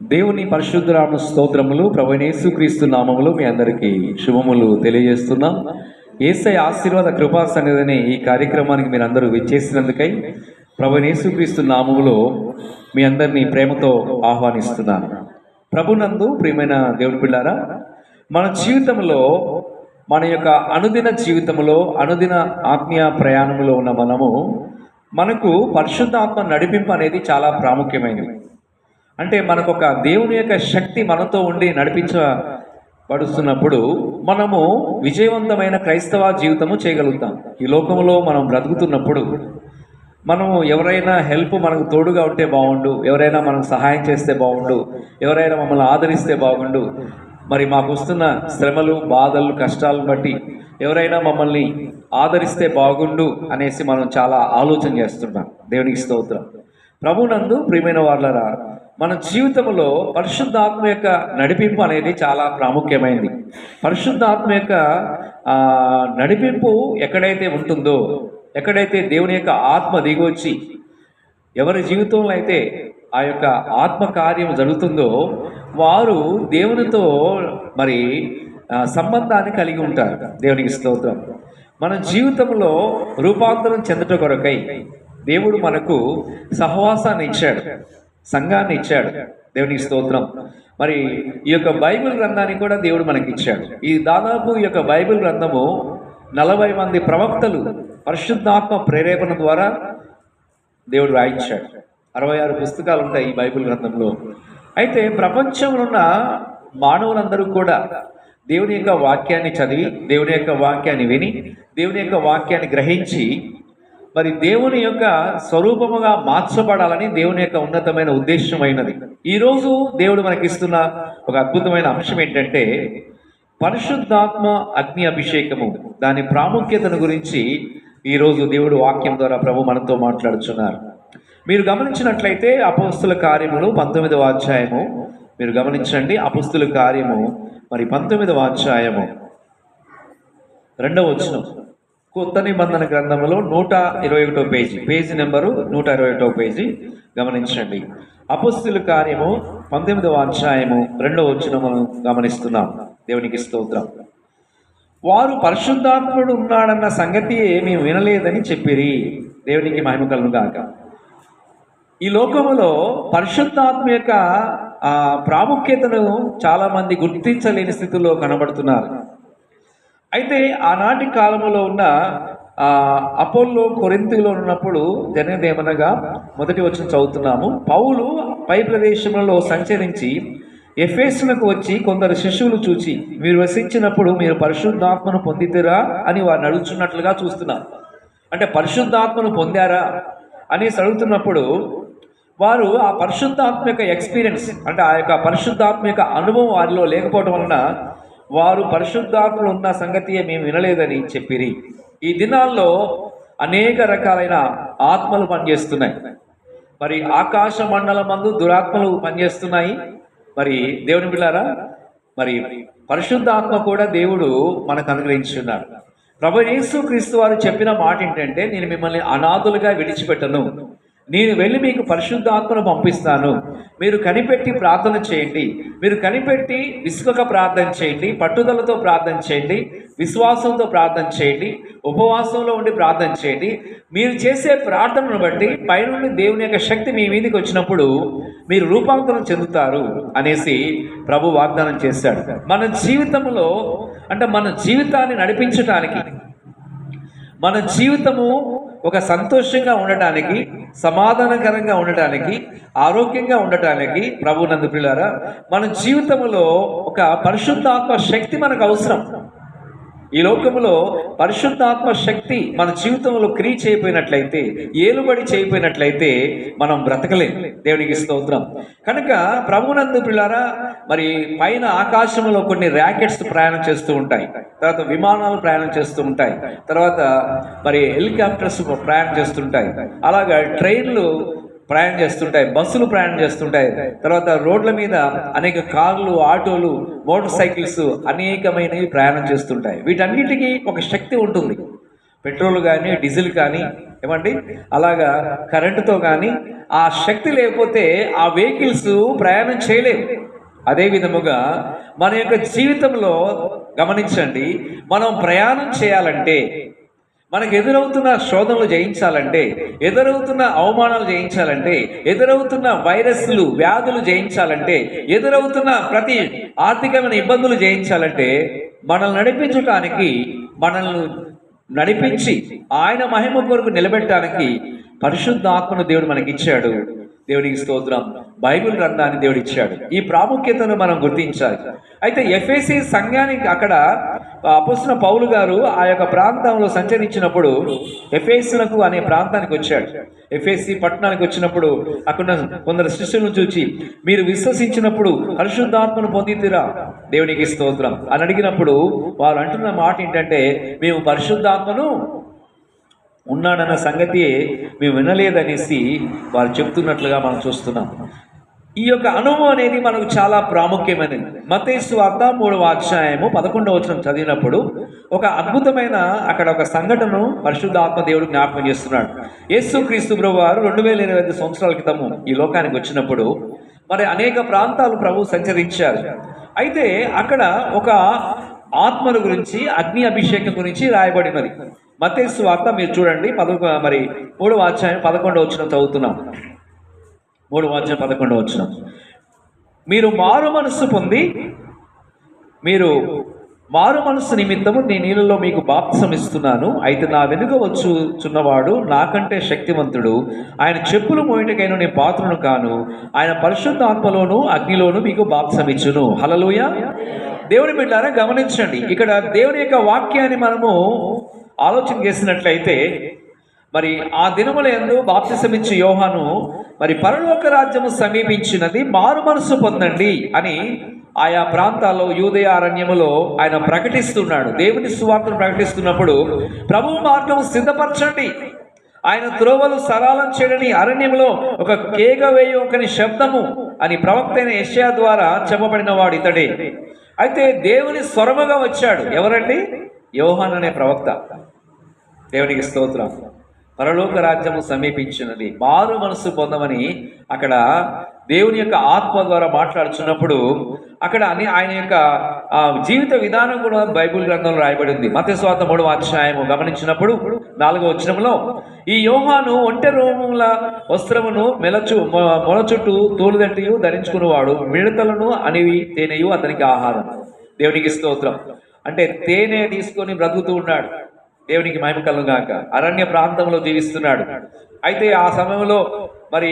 దేవుని పరిశుద్ధనామ స్తోత్రములు. ప్రభువైన యేసుక్రీస్తు నామములో మీ అందరికీ శుభములు తెలియజేస్తున్నాం. యేసయ్య ఆశీర్వాద కృపా సన్నిధిని ఈ కార్యక్రమానికి మీరు అందరూ విచ్చేసినందుకై ప్రభువైన యేసుక్రీస్తు నామములో మీ అందరినీ ప్రేమతో ఆహ్వానిస్తున్నాను. ప్రభునందు ప్రియమైన దేవుని పిల్లారా, మన జీవితంలో, మన యొక్క అనుదిన జీవితంలో, అనుదిన ఆత్మీయ ప్రయాణంలో ఉన్న మనకు పరిశుద్ధాత్మ నడిపింపు అనేది చాలా ప్రాముఖ్యమైనది. అంటే మనకు ఒక దేవుని యొక్క శక్తి మనతో ఉండి నడిపించబడుతున్నప్పుడు మనము విజయవంతమైన క్రైస్తవ జీవితము చేయగలుగుతాం. ఈ లోకంలో మనం బ్రతుకుతున్నప్పుడు మనము ఎవరైనా హెల్ప్ మనకు తోడుగా ఉంటే బాగుండు, ఎవరైనా మనకు సహాయం చేస్తే బాగుండు, ఎవరైనా మమ్మల్ని ఆదరిస్తే బాగుండు, మరి మాకు వస్తున్న శ్రమలు, బాధలు, కష్టాలను బట్టి ఎవరైనా మమ్మల్ని ఆదరిస్తే బాగుండు అనేసి మనం చాలా ఆలోచన చేస్తున్నాం. దేవునికి స్తోత్రం. ప్రభునందు ప్రియమైన వాళ్ళరా, మన జీవితంలో పరిశుద్ధాత్మ యొక్క నడిపింపు అనేది చాలా ప్రాముఖ్యమైనది. పరిశుద్ధాత్మ యొక్క నడిపింపు ఎక్కడైతే ఉంటుందో, ఎక్కడైతే దేవుని యొక్క ఆత్మ దిగొచ్చి ఎవరి జీవితంలో అయితే ఆ యొక్క ఆత్మ కార్యం జరుగుతుందో వారు దేవునితో మరి సంబంధాన్ని కలిగి ఉంటారు. దేవునికి స్తోత్రం. మన జీవితంలో రూపాంతరం చెందట కొరకై దేవుడు మనకు సహవాసాన్ని ఇచ్చాడు, సంఘాన్ని ఇచ్చాడు. దేవునికి స్తోత్రం. మరి ఈ యొక్క బైబిల్ గ్రంథాన్ని కూడా దేవుడు మనకి ఇచ్చాడు. ఈ దాదాపు ఈ యొక్క బైబిల్ గ్రంథము 40 మంది ప్రవక్తలు పరిశుద్ధాత్మ ప్రేరేపణ ద్వారా దేవుడు రాయించాడు. 66 పుస్తకాలు ఉంటాయి ఈ బైబిల్ గ్రంథంలో. అయితే ప్రపంచంలో ఉన్న మానవులందరూ కూడా దేవుని యొక్క వాక్యాన్ని చదివి, దేవుని యొక్క వాక్యాన్ని విని, దేవుని యొక్క వాక్యాన్ని గ్రహించి మరి దేవుని యొక్క స్వరూపముగా మార్చబడాలని దేవుని యొక్క ఉన్నతమైన ఉద్దేశమైనది. ఈరోజు దేవుడు మనకిస్తున్న ఒక అద్భుతమైన అంశం ఏంటంటే పరిశుద్ధాత్మ అగ్ని అభిషేకము. దాని ప్రాముఖ్యతను గురించి ఈరోజు దేవుడు వాక్యం ద్వారా ప్రభు మనతో మాట్లాడుతున్నారు. మీరు గమనించినట్లయితే అపోస్తుల కార్యములు 19వ అధ్యాయము మీరు గమనించండి. అపోస్తుల కార్యము మరి 19వ అధ్యాయము 2వ వచనం. కొత్త నిబంధన గ్రంథములో 121వ పేజీ నెంబరు 121వ పేజీ గమనించండి. అపోస్తుల కార్యము 19వ అధ్యాయము 2వ వచనమును గమనిస్తున్నాం. దేవునికి స్తోత్రం. వారు పరిశుద్ధాత్ముడు ఉన్నాడన్న సంగతి మేము వినలేదని చెప్పిరి. దేవునికి మహిమ కలుగును గాక. ఈ లోకములో పరిశుద్ధాత్మ యొక్క ప్రాముఖ్యతను చాలామంది గుర్తించలేని స్థితిలో కనబడుతున్నారు. అయితే ఆనాటి కాలంలో ఉన్న అపోల్లో కొరింథీలో ఉన్నప్పుడు జరిగినదేమనగా, మొదటి వచనం చదువుతున్నాము. పౌలు పై ప్రదేశంలో సంచరించి ఎఫెసునకు వచ్చి కొందరు శిష్యులు చూచి, మీరు వసించినప్పుడు మీరు పరిశుద్ధాత్మను పొందితిరా అని వారిని అడుగుతున్నట్లుగా చూస్తున్నారు. అంటే పరిశుద్ధాత్మను పొందారా అనేసి అడుగుతున్నప్పుడు వారు ఆ పరిశుద్ధాత్మ యొక్క ఎక్స్పీరియన్స్, అంటే ఆ యొక్క పరిశుద్ధాత్మ యొక్క అనుభవం వారిలో లేకపోవడం వలన వారు పరిశుద్ధాత్మలు ఉన్న సంగతియే మేము వినలేదని చెప్పిరి. ఈ దినాల్లో అనేక రకాలైన ఆత్మలు పనిచేస్తున్నాయి. మరి ఆకాశ మండలం మందు దురాత్మలు పనిచేస్తున్నాయి. మరి దేవుని పిల్లారా, మరి పరిశుద్ధాత్మ కూడా దేవుడు మనకు అనుగ్రహించున్నాడు. ప్రభువైన యేసుక్రీస్తు వారు చెప్పిన మాట ఏంటంటే, నేను మిమ్మల్ని అనాథులుగా విడిచిపెట్టను, నేను వెళ్ళి మీకు పరిశుద్ధాత్మను పంపిస్తాను. మీరు కనిపెట్టి ప్రార్థన చేయండి, మీరు కనిపెట్టి విసుగక ప్రార్థన చేయండి, పట్టుదలతో ప్రార్థన చేయండి, విశ్వాసంతో ప్రార్థన చేయండి, ఉపవాసంలో ఉండి ప్రార్థన చేయండి. మీరు చేసే ప్రార్థనను బట్టి పైనుండి దేవుని యొక్క శక్తి మీ మీదకి వచ్చినప్పుడు మీరు రూపాంతరం చెందుతారు అనేసి ప్రభు వాగ్దానం చేశాడు. మన జీవితంలో, అంటే మన జీవితాన్ని నడిపించడానికి, మన జీవితము ఒక సంతోషంగా ఉండటానికి, సమాధానకరంగా ఉండటానికి, ఆరోగ్యంగా ఉండటానికి ప్రభు నందు పిల్లారా, మన జీవితంలో ఒక పరిశుద్ధాత్మ శక్తి మనకు అవసరం. ఈ లోకంలో పరిశుద్ధాత్మ శక్తి మన జీవితంలో క్రియ చేయకపోయినట్లయితే, ఏలుబడి చేయకపోయినట్లయితే మనం బ్రతకలేం. దేవునికి స్తోత్రం. కనుక ప్రభునందు పిల్లారా, మరి పైన ఆకాశంలో కొన్ని ర్యాకెట్స్ ప్రయాణం చేస్తూ ఉంటాయి, తర్వాత విమానాలు ప్రయాణం చేస్తూ ఉంటాయి, తర్వాత మరి హెలికాప్టర్స్ ప్రయాణం చేస్తుంటాయి, అలాగా ట్రైన్లు ప్రయాణం చేస్తుంటాయి, బస్సులు ప్రయాణం చేస్తుంటాయి, తర్వాత రోడ్ల మీద అనేక కార్లు, ఆటోలు, మోటార్ సైకిల్స్ అనేకమైనవి ప్రయాణం చేస్తుంటాయి. వీటన్నిటికీ ఒక శక్తి ఉంటుంది. పెట్రోల్ కానీ డీజిల్ కానీ ఏమండి అలాగా కరెంటుతో కానీ ఆ శక్తి లేకపోతే ఆ వెహికల్స్ ప్రయాణం చేయలేవు. అదే విధముగా మన యొక్క జీవితంలో గమనించండి, మనం ప్రయాణం చేయాలంటే, మనకు ఎదురవుతున్న శోధనలు జయించాలంటే, ఎదురవుతున్న అవమానాలు జయించాలంటే, ఎదురవుతున్న వైరస్లు వ్యాధులు జయించాలంటే, ఎదురవుతున్న ప్రతి ఆర్థికమైన ఇబ్బందులు జయించాలంటే, మనల్ని నడిపించడానికి, మనల్ని నడిపించి ఆయన మహిమ కొరకు నిలబెట్టడానికి పరిశుద్ధాత్మను దేవుడు మనకిచ్చాడు. దేవునికి స్తోత్రం. బైబిల్ గ్రంథాన్ని దేవుడు ఇచ్చాడు. ఈ ప్రాముఖ్యతను మనం గుర్తించాలి. అయితే ఎఫెసీ సంఘానికి అక్కడ అపొస్తలుడైన పౌలు గారు ఆ యొక్క ప్రాంతంలో సంచరించినప్పుడు ఎఫెసునకు అనే ప్రాంతానికి వచ్చాడు. ఎఫెసీ పట్టణానికి వచ్చినప్పుడు అక్కడ కొందరు శిష్యులను చూచి, మీరు విశ్వసించినప్పుడు పరిశుద్ధాత్మను పొందితిరా? దేవునికి స్తోత్రం అని అడిగినప్పుడు వారు అంటున్న మాట ఏంటంటే, మేము పరిశుద్ధాత్మను ఉన్నాడన్న సంగతి మేము వినలేదనేసి వారు చెప్తున్నట్లుగా మనం చూస్తున్నాం. ఈ యొక్క అనుభవం అనేది మనకు చాలా ప్రాముఖ్యమైనది. మత్తయి సువార్త 3వ అధ్యాయము 11వ వచనం చదివినప్పుడు ఒక అద్భుతమైన అక్కడ ఒక సంఘటనను పరిశుద్ధాత్మ దేవుడు జ్ఞాపకం చేస్తున్నాడు. యేసుక్రీస్తు ప్రభువు వారు 2025 సంవత్సరాల క్రితము ఈ లోకానికి వచ్చినప్పుడు మరి అనేక ప్రాంతాలు ప్రభు సంచరించారు. అయితే అక్కడ ఒక ఆత్మల గురించి, అగ్ని అభిషేకం గురించి రాయబడినది. మత్తయి సువార్త మీరు చూడండి 3వ అధ్యాయం 11వ వచనం చదువుతున్నాం. 3వ అధ్యాయం 11వ వచనం, మీరు మారు మనస్సు నిమిత్తము నీ నీళ్ళలో మీకు బాప్తిసం ఇస్తున్నాను. అయితే నా వెనుక వచ్చుచున్నవాడు నాకంటే శక్తివంతుడు, ఆయన చెప్పులు మోయటకైనా నేను పాత్రను కాను. ఆయన పరిశుద్ధాత్మలోను అగ్నిలోను మీకు బాప్తిసం ఇచ్చును. హల్లెలూయా. దేవుని బిడ్డలారా గమనించండి, ఇక్కడ దేవుని యొక్క వాక్యాన్ని మనము ఆలోచన చేసినట్లయితే, మరి ఆ దినముల యందు బాప్తిసమిచ్చు యోహాను మరి పరలోక రాజ్యము సమీపించినది, మారు మనసు పొందండి అని ఆయా ప్రాంతాల్లో యూదయ అరణ్యములో ఆయన ప్రకటిస్తున్నాడు. దేవుని సువార్తను ప్రకటిస్తున్నప్పుడు ప్రభు మార్గం సిద్ధపరచండి, ఆయన త్రోవలు సరళం చేయడని అరణ్యంలో ఒక కేక వేయ ఒకని శబ్దము అని ప్రవక్త అయిన యెషయా ద్వారా చెప్పబడిన వాడు ఇతడే. అయితే దేవుని స్వరముగా వచ్చాడు. ఎవరండి? యోహాను అనే ప్రవక్త. దేవునికి స్తోత్రం. పరలోక రాజ్యము సమీపించినది, మారు మనసు పొందమని అక్కడ దేవుని యొక్క ఆత్మ ద్వారా మాట్లాడుచున్నప్పుడు అక్కడ ఆయన యొక్క జీవిత విధానం కూడా బైబిల్ గ్రంథంలో రాయబడి ఉంది. మత్తయి సువార్త 3వ అధ్యాయము గమనించినప్పుడు 4వ వచనంలో, ఈ యోహాను ఒంటె రోముల వస్త్రమును మొల చుట్టూ తోలుదంటియు ధరించుకునేవాడు, మిడతలను అనివి తేనెయు అతనికి ఆహారం. దేవునికి స్తోత్రం. అంటే తేనె తీసుకొని బ్రతుకుతూ ఉన్నాడు. దేవునికి మహిమ కలుగుగాక. అరణ్య ప్రాంతంలో జీవిస్తున్నాడు. అయితే ఆ సమయంలో మరి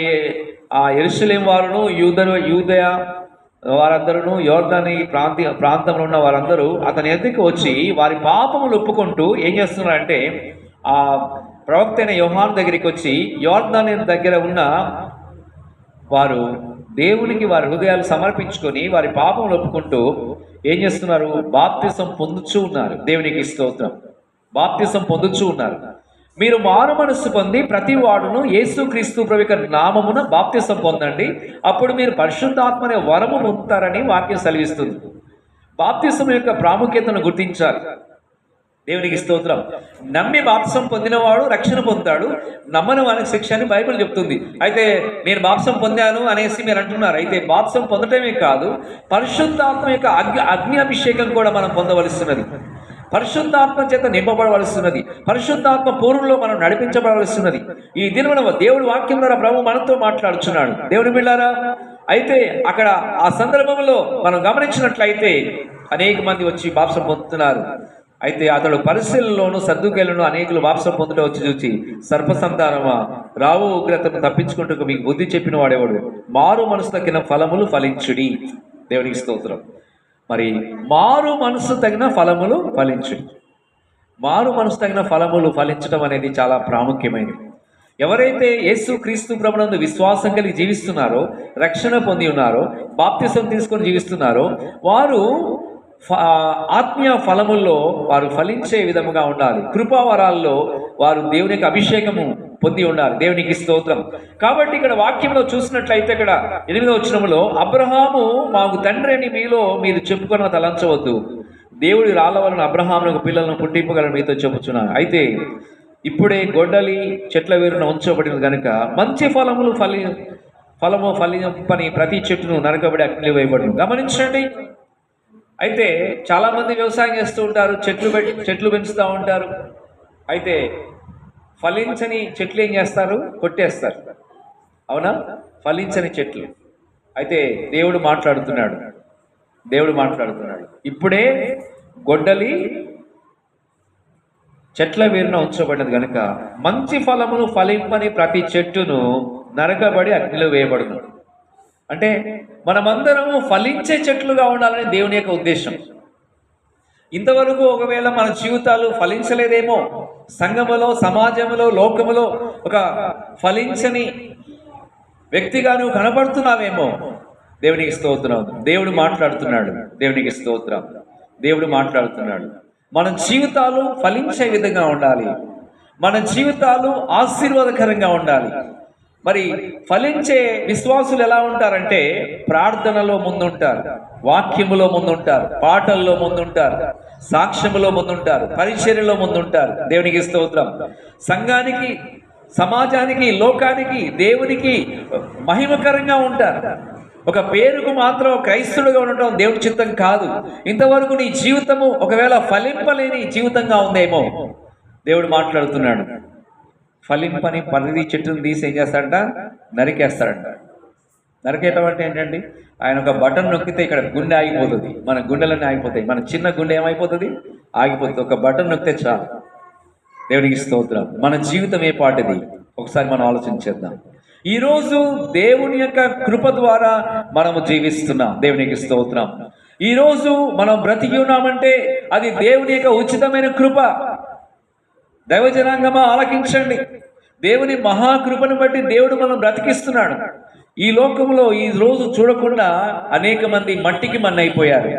ఆ యెరూషలేము వారును యూదయ వారందరూ యోర్దాను ప్రాంతంలో ఉన్న వారందరూ అతని ఎదురుకు వచ్చి వారి పాపములు ఒప్పుకుంటూ ఏం చేస్తున్నారంటే, ఆ ప్రవక్త అయిన యోహాను దగ్గరికి వచ్చి యోర్దాను దగ్గర ఉన్న వారు దేవునికి వారి హృదయాలు సమర్పించుకొని వారి పాపములు ఒప్పుకుంటూ ఏం చేస్తున్నారు? బాప్తిసం పొందుచూ ఉన్నారు. దేవునికి స్తోత్రం. బాప్తిసం పొందుచూ ఉన్నారు. మీరు మారు మనస్సు పొంది ప్రతి వాడును యేసుక్రీస్తు ప్రభు యొక్క నామమున బాప్తిసం పొందండి, అప్పుడు మీరు పరిశుద్ధాత్మ అనే వరము పొందుతారని వాక్యం సెలవిస్తుంది. బాప్తిసం యొక్క ప్రాముఖ్యతను గుర్తించాలి. దేవునికి స్తోత్రం. నమ్మి బాప్తిసం పొందినవాడు రక్షణ పొందుతాడు, నమ్మని వానికి శిక్ష అని బైబిల్ చెప్తుంది. అయితే నేను బాప్తిసం పొందాను అనేసి మీరు అంటున్నారు. అయితే బాప్తిసం పొందటమే కాదు, పరిశుద్ధాత్మ యొక్క అగ్ని అభిషేకం కూడా మనం పొందవలసినది. పరిశుద్ధాత్మ చేత నింపబడవలసినది. పరిశుద్ధాత్మ పూర్వంలో మనం నడిపించబడవలసినది. ఈ దినమున దేవుడి వాక్యం ద్వారా ప్రభు మనతో మాట్లాడుచున్నాడు. దేవుని బిడ్డలారా, అయితే అక్కడ ఆ సందర్భంలో మనం గమనించినట్లయితే అనేక మంది వచ్చి బాప్తిసం పొందుతున్నారు. అయితే అతడు పరిశీలనలోను సద్దుకేలను అనేకులు బాప్తిసం పొందుట వచ్చి చూచి, సర్పసంతానమా, రావు ఉగ్రతను తప్పించుకుంటూ మీకు బుద్ధి చెప్పిన వాడేవాడు, మారు మనసు తగిన ఫలములు ఫలించుడి. దేవునికి స్తోత్రం. మరి మారు మనసు తగిన ఫలములు ఫలించుడి. మారు మనసు తగిన ఫలములు ఫలించడం అనేది చాలా ప్రాముఖ్యమైనది. ఎవరైతే యేసుక్రీస్తు ప్రభునందు విశ్వాసం కలిగి జీవిస్తున్నారో, రక్షణ పొంది ఉన్నారో, బాప్తిసం తీసుకొని జీవిస్తున్నారో, వారు ఆత్మీయ ఫలముల్లో వారు ఫలించే విధముగా ఉండాలి. కృపావరాల్లో వారు దేవుని యొక్క అభిషేకము పొంది ఉండాలి. దేవునికి స్తోత్రం. కాబట్టి ఇక్కడ వాక్యంలో చూసినట్లయితే ఇక్కడ 8వ వచనములో, అబ్రహాము మాకు తండ్రి అని మీలో మీరు చెప్పుకున్న తలంచవద్దు, దేవుడి రాళ్ళ వలన అబ్రహామునకు పిల్లలను పుట్టింపగలను మీతో చెప్పుచున్నాను. అయితే ఇప్పుడే గొడ్డలి చెట్ల వేరున ఉంచబడినది కనుక మంచి ఫలము ఫలింపని ప్రతి చెట్టును నరకబడి అగ్నిలో వేయబడును. గమనించండి. అయితే చాలామంది వ్యవసాయం చేస్తూ ఉంటారు, చెట్లు పెంచుతూ ఉంటారు. అయితే ఫలించని చెట్లు ఏం చేస్తారు? కొట్టేస్తారు. అవునా? ఫలించని చెట్లు. అయితే దేవుడు మాట్లాడుతున్నాడు. ఇప్పుడే గొడ్డలి చెట్ల వేరున ఉంచబడినది కనుక మంచి ఫలమును ఫలింపని ప్రతి చెట్టును నరకబడి అగ్నిలో వేయబడును. అంటే మనమందరము ఫలించే చెట్లుగా ఉండాలని దేవుని యొక్క ఉద్దేశం. ఇంతవరకు ఒకవేళ మన జీవితాలు ఫలించలేదేమో, సంఘములో, సమాజంలో, లోకములో ఒక ఫలించని వ్యక్తిగా నువ్వు కనపడుతున్నావేమో, దేవునికి స్తోత్రం. దేవుడు మాట్లాడుతున్నాడు. మన జీవితాలు ఫలించే విధంగా ఉండాలి. మన జీవితాలు ఆశీర్వాదకరంగా ఉండాలి. మరి ఫలించే విశ్వాసులు ఎలా ఉంటారంటే ప్రార్థనలో ముందుంటారు, వాక్యములో ముందుంటారు, పాటల్లో ముందుంటారు, సాక్ష్యములో ముందుంటారు, పరిచర్యలో ముందుంటారు. దేవునికి స్తోత్రం. సంఘానికి, సమాజానికి, లోకానికి, దేవునికి మహిమకరంగా ఉంటారు. ఒక పేరుకు మాత్రం క్రైస్తవుడుగా ఉండటం దేవుడి చిత్తం కాదు. ఇంతవరకు నీ జీవితము ఒకవేళ ఫలింపలేని జీవితంగా ఉందేమో, దేవుడు మాట్లాడుతున్నాడు. ఫలింపని పరిధి చెట్టును తీసి ఏం చేస్తాడంట? నరికేస్తాడంట. నరికేయటం అంటే ఏంటండి? ఆయన ఒక బటన్ నొక్కితే ఇక్కడ గుండె ఆగిపోతుంది. మన గుండెలన్నీ ఆగిపోతాయి. మన చిన్న గుండె ఏమైపోతుంది? ఆగిపోతుంది. ఒక బటన్ నొక్కితే చాలు. దేవునికి స్తోత్రం. మన జీవితం ఏ పాటిది? ఒకసారి మనం ఆలోచించేద్దాం. ఈరోజు దేవుని యొక్క కృప ద్వారా మనము జీవిస్తున్నాం. దేవునికి స్తోత్రం. ఈరోజు మనం బ్రతికి ఉన్నామంటే అది దేవుని యొక్క ఉచితమైన కృప. దైవజనాంగమా ఆలకించండి. దేవుని మహాకృపను బట్టి దేవుడు మనం బ్రతికిస్తున్నాడు. ఈ లోకంలో ఈ రోజు చూడకుండా అనేక మంది మట్టికి మన్నైపోయారు.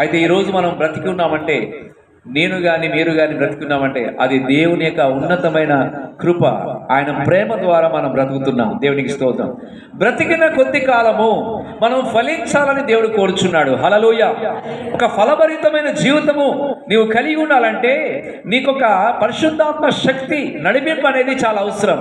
అయితే ఈరోజు మనం బ్రతికి ఉన్నామంటే, నేను కానీ మీరు కానీ బ్రతుకున్నామంటే అది దేవుని యొక్క ఉన్నతమైన కృప. ఆయన ప్రేమ ద్వారా మనం బ్రతుకుతున్నాం. దేవునికి స్తోత్రం. బ్రతికిన కొద్ది కాలము మనం ఫలించాలని దేవుడు కోరుచున్నాడు. హల్లెలూయా. ఒక ఫలభరితమైన జీవితము నీవు కలిగి ఉండాలంటే నీకొక పరిశుద్ధాత్మ శక్తి నడిపింపు అనేది చాలా అవసరం.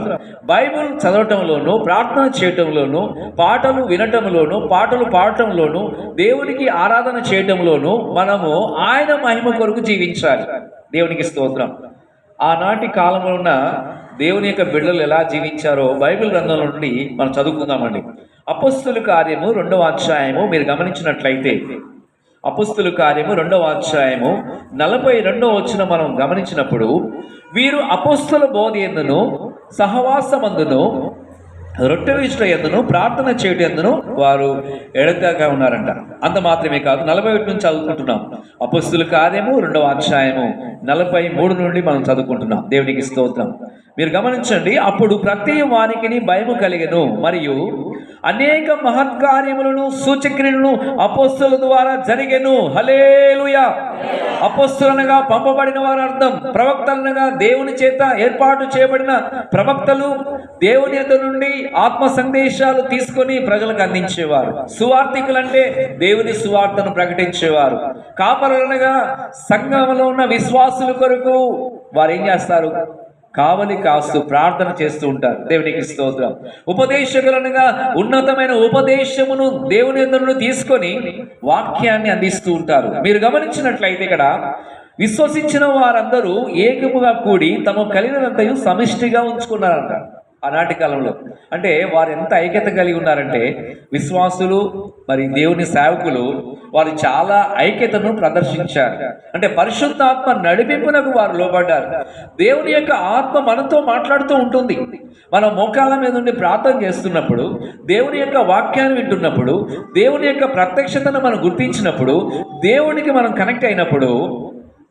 బైబిల్ చదవటంలోను, ప్రార్థన చేయటంలోను, పాటలు వినటంలోను, పాటలు పాడటంలోను, దేవునికి ఆరాధన చేయటంలోను మనము ఆయన మహిమ కొరకు జీవించాలి. దేవునికి స్తోత్రం. ఆనాటి కాలంలో ఉన్న దేవుని యొక్క బిడ్డలు ఎలా జీవించారో బైబిల్ గ్రంథంలో నుండి మనం చదువుకుందామండి. అపొస్తలుల కార్యము 2వ అధ్యాయము మీరు గమనించినట్లయితే, అపొస్తలుల కార్యము 2వ అధ్యాయము 42వ వచనం మనం గమనించినప్పుడు, వీరు అపొస్తలుల బోధ యందును, సహవాసమందును, రొట్టె విరుచుట యందును, ప్రార్థన చేయటం యందును వారు ఎడతెగక ఉన్నారంట. అంత మాత్రమే కాదు, 41 నుంచి చదువుకుంటున్నాం. అపొస్తలుల కార్యము 2వ అధ్యాయము 43 నుండి మనం చదువుకుంటున్నాం. దేవునికి స్తోత్రం. మీరు గమనించండి. అప్పుడు ప్రతి వానికిని భయము కలిగెను, మరియు అనేక మహత్కార్యములను సూచక్రియలను అపొస్తలుల ద్వారా జరిగెను. హల్లెలూయా. అపొస్తలులనగా పంపబడిన వారు అర్థం. ప్రవక్తలనగా దేవుని చేత ఏర్పాటు చేయబడిన ప్రవక్తలు దేవుని యొద్ద నుండి ఆత్మ సందేశాలు తీసుకొని ప్రజలకు అందించేవారు. సువార్థికులంటే దేవుని సువార్తను ప్రకటించేవారు. కాపరులనగా సంఘంలో ఉన్న విశ్వాసుల కొరకు వారు ఏం చేస్తారు? కావలి కాస్తూ ప్రార్థన చేస్తూ ఉంటారు. దేవునికి స్తోత్రం. ఉపదేశకులనగా ఉన్నతమైన ఉపదేశమును దేవుని యొద్ద నుండి తీసుకొని వాక్యాన్ని అందిస్తూ ఉంటారు. మీరు గమనించినట్లయితే ఇక్కడ విశ్వసించిన వారందరూ ఏకముగా కూడి తమ కలిగినంతయు సమిష్టిగా ఉంచుకున్నారంట. ఆనాటి కాలంలో అంటే వారు ఎంత ఐక్యత కలిగి ఉన్నారంటే, విశ్వాసులు మరి దేవుని సేవకులు వారు చాలా ఐక్యతను ప్రదర్శించారు. అంటే పరిశుద్ధాత్మ నడిపింపునకు వారు లోబడ్డారు. దేవుని యొక్క ఆత్మ మనతో మాట్లాడుతూ ఉంటుంది. మనం మోకాళ్ళ మీద ఉండి ప్రార్థన చేస్తున్నప్పుడు, దేవుని యొక్క వాక్యాన్ని వింటున్నప్పుడు, దేవుని యొక్క ప్రత్యక్షతను మనం గుర్తించినప్పుడు, దేవునికి మనం కనెక్ట్ అయినప్పుడు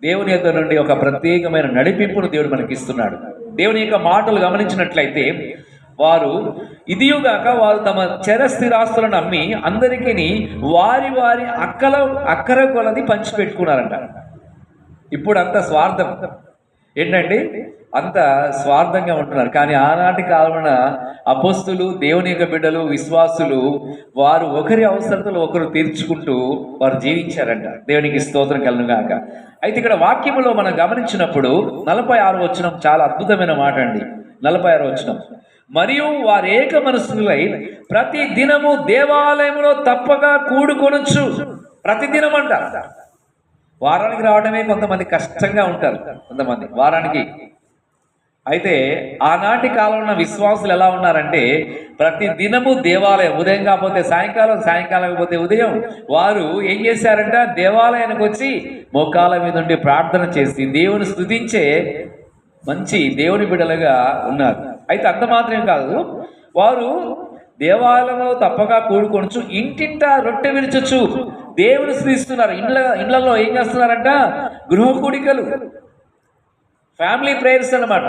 దేవుని యొద్ద నుండి ఒక ప్రత్యేకమైన నడిపింపును దేవుడు మనకి ఇస్తున్నాడు. దేవుని యొక్క మాటలు గమనించినట్లయితే, వారు ఇదియుగాక వారు తమ స్థిరాస్తులను అమ్మి అందరికీ వారి వారి అక్కర కొలది పంచిపెట్టుకున్నారంట. ఇప్పుడు అంత స్వార్థం ఏంటండి? అంత స్వార్థంగా ఉంటున్నారు. కానీ ఆనాటి కాలమున అపోస్తులు, దేవుని యొక్క బిడ్డలు, విశ్వాసులు వారు ఒకరి అవసరతలు ఒకరు తీర్చుకుంటూ వారు జీవించారంట. దేవునికి స్తోత్రం కలుగును గాక. అయితే ఇక్కడ వాక్యములో మనం గమనించినప్పుడు 46వ వచనం చాలా అద్భుతమైన మాట అండి. 46వ వచనం, మరియు వారు ఏక మనస్సులై ప్రతి దినము దేవాలయంలో తప్పక కూడుకొనొచ్చు. ప్రతిదినం అంట. వారానికి రావడమే కొంతమంది కష్టంగా ఉంటారు, కొంతమంది వారానికి. అయితే ఆనాటి కాలంలో విశ్వాసులు ఎలా ఉన్నారంటే ప్రతి దినము దేవాలయం, ఉదయం కాకపోతే సాయంకాలం, సాయంకాలం కాకపోతే ఉదయం, వారు ఏం చేశారంట, దేవాలయానికి వచ్చి మోకాళ్ళ మీద ఉండి ప్రార్థన చేసి దేవుని స్తుతించే మంచి దేవుని బిడ్డలుగా ఉన్నారు. అయితే అంత మాత్రమే కాదు, వారు దేవాలయంలో తప్పగా కూడుకొనొచ్చు, ఇంటింట రొట్టె విరుచొచ్చు, దేవుని స్తుతిస్తున్నారు. ఇళ్లలో ఏం చేస్తున్నారంట, గృహ కూడికలు, ఫ్యామిలీ ప్రేయర్స్ అన్నమాట.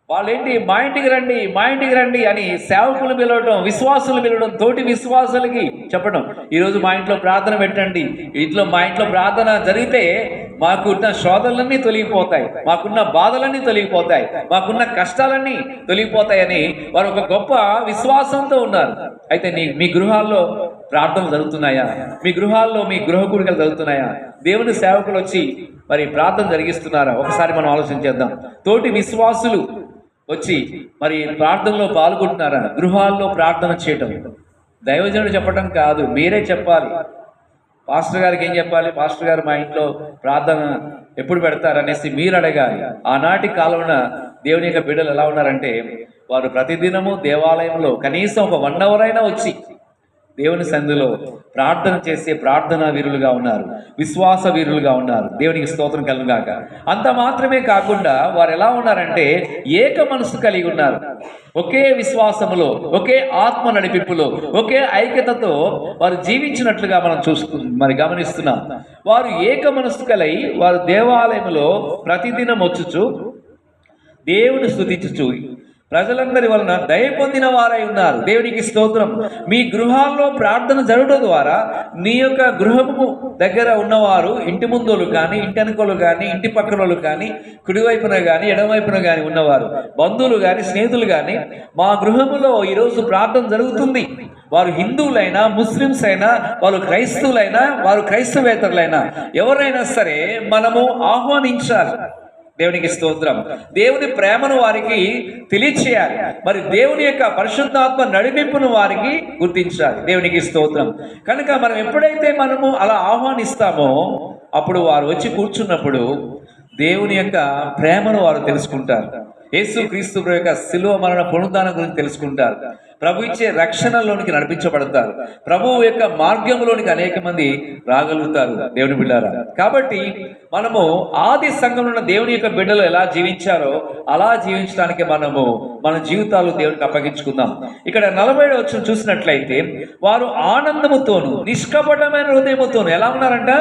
వాళ్ళేంటి, మా ఇంటికి రండి, మా ఇంటికి రండి అని సేవకులు పిలవడం, విశ్వాసులు పిలవడం, తోటి విశ్వాసులకి చెప్పడం, ఈరోజు మా ఇంట్లో ప్రార్థన పెట్టండి, మా ఇంట్లో ప్రార్థన జరిగితే మాకున్న శోధనలన్నీ తొలగిపోతాయి, మాకున్న బాధలన్నీ తొలగిపోతాయి, మాకున్న కష్టాలన్నీ తొలగిపోతాయని వారు ఒక గొప్ప విశ్వాసంతో ఉన్నారు. అయితే మీ గృహాల్లో ప్రార్థనలు జరుగుతున్నాయా? మీ గృహాల్లో మీ గృహ కూడికలు జరుగుతున్నాయా? దేవుని సేవకులు వచ్చి మరి ప్రార్థన జరిగిస్తున్నారా? ఒకసారి మనం ఆలోచన చేద్దాం. తోటి విశ్వాసులు వచ్చి మరి ప్రార్థనలో పాల్గొంటున్నారా? గృహాల్లో ప్రార్థన చేయటం దైవజనుడు చెప్పడం కాదు, మీరే చెప్పాలి. పాస్టర్ గారికి ఏం చెప్పాలి? పాస్టర్ గారు మా ఇంట్లో ప్రార్థన ఎప్పుడు పెడతారనేసి మీరు అడగాలి. ఆనాటి కాలంలో దేవుని యొక్క బిడ్డలు ఎలా ఉన్నారంటే వారు ప్రతిదినము దేవాలయంలో కనీసం ఒక 1 hour అయినా వచ్చి దేవుని సన్నిధిలో ప్రార్థన చేసే ప్రార్థనా వీరులుగా ఉన్నారు, విశ్వాస వీరులుగా ఉన్నారు. దేవునికి స్తోత్రం కలుగుగాక. అంత మాత్రమే కాకుండా వారు ఎలా ఉన్నారంటే ఏక మనసు కలిగి ఉన్నారు. ఒకే విశ్వాసములో, ఒకే ఆత్మ నడిపింపులో, ఒకే ఐక్యతతో వారు జీవించినట్లుగా మనం గమనిస్తున్నాం. వారు ఏక మనసు కలిగి వారు దేవాలయంలో ప్రతిదినం వచ్చుచు దేవుని స్తుతించుచు ప్రజలందరి వలన దయ పొందిన వారై ఉన్నారు. దేవునికి స్తోత్రం. మీ గృహాల్లో ప్రార్థన జరగడం ద్వారా నీ యొక్క గృహము దగ్గర ఉన్నవారు, ఇంటి ముందోళ్ళు కానీ, ఇంటి వెనుకలు కానీ, ఇంటి పక్కన వాళ్ళు కానీ, కుడివైపున కానీ ఎడమవైపున కానీ ఉన్నవారు, బంధువులు కానీ, స్నేహితులు కానీ, మా గృహములో ఈరోజు ప్రార్థన జరుగుతుంది. వారు హిందువులైనా, ముస్లిమ్స్ అయినా, వాళ్ళు క్రైస్తవులైనా, వారు క్రైస్తవేతరులైనా, ఎవరైనా సరే మనము ఆహ్వానించాలి. దేవునికి స్తోత్రం. దేవుని ప్రేమను వారికి తెలియచేయాలి. మరి దేవుని యొక్క పరిశుద్ధాత్మ నడిపింపును వారికి గుర్తించాలి. దేవునికి స్తోత్రం. కనుక మనం ఎప్పుడైతే మనము అలా ఆహ్వానిస్తామో అప్పుడు వారు వచ్చి కూర్చున్నప్పుడు దేవుని యొక్క ప్రేమను వారు తెలుసుకుంటారు. యేసు క్రీస్తు యొక్క శిలువ మరణ పునరుద్ధానం గురించి తెలుసుకుంటారు. ప్రభు ఇచ్చే రక్షణలోనికి నడిపించబడతారు. ప్రభువు యొక్క మార్గంలోనికి అనేక మంది రాగలుగుతారు. దేవుని బిడ్డారా, కాబట్టి మనము ఆది సంఘంలో ఉన్న దేవుని యొక్క బిడ్డలు ఎలా జీవించారో అలా జీవించడానికి మనము మన జీవితాలు దేవునికి అప్పగించుకుందాం. ఇక్కడ 47వ వచనం చూసినట్లయితే వారు ఆనందముతోను నిష్కపటమైన హృదయముతోను ఎలా ఉన్నారంట?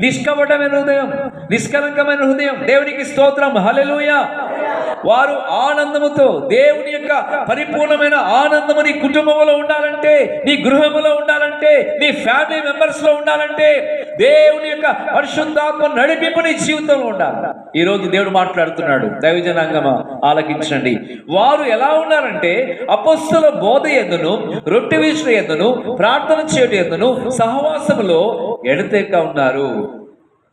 నిష్కపటమైన హృదయం, నిష్కలంకమైన హృదయం. దేవునికి స్తోత్రం, హల్లెలూయా. వారు ఆనందముతో, దేవుని యొక్క పరిపూర్ణమైన ఆనందము నీ కుటుంబంలో ఉండాలంటే, నీ గృహంలో ఉండాలంటే, నీ ఫ్యామిలీ మెంబర్స్ లో ఉండాలంటే, దేవుని యొక్క పరిశుద్ధాత్మ నడిపింపు నీ జీవితంలో ఉండాలి. ఈరోజు దేవుడు మాట్లాడుతున్నాడు. దైవజనాంగమా ఆలకించండి. వారు ఎలా ఉన్నారంటే అపొస్తలుల బోధ యందును, రొట్టె విరుచుట యందును, ప్రార్థన చేయుట యందును, సహవాసములో ఎడతెక్క ఉన్నారు.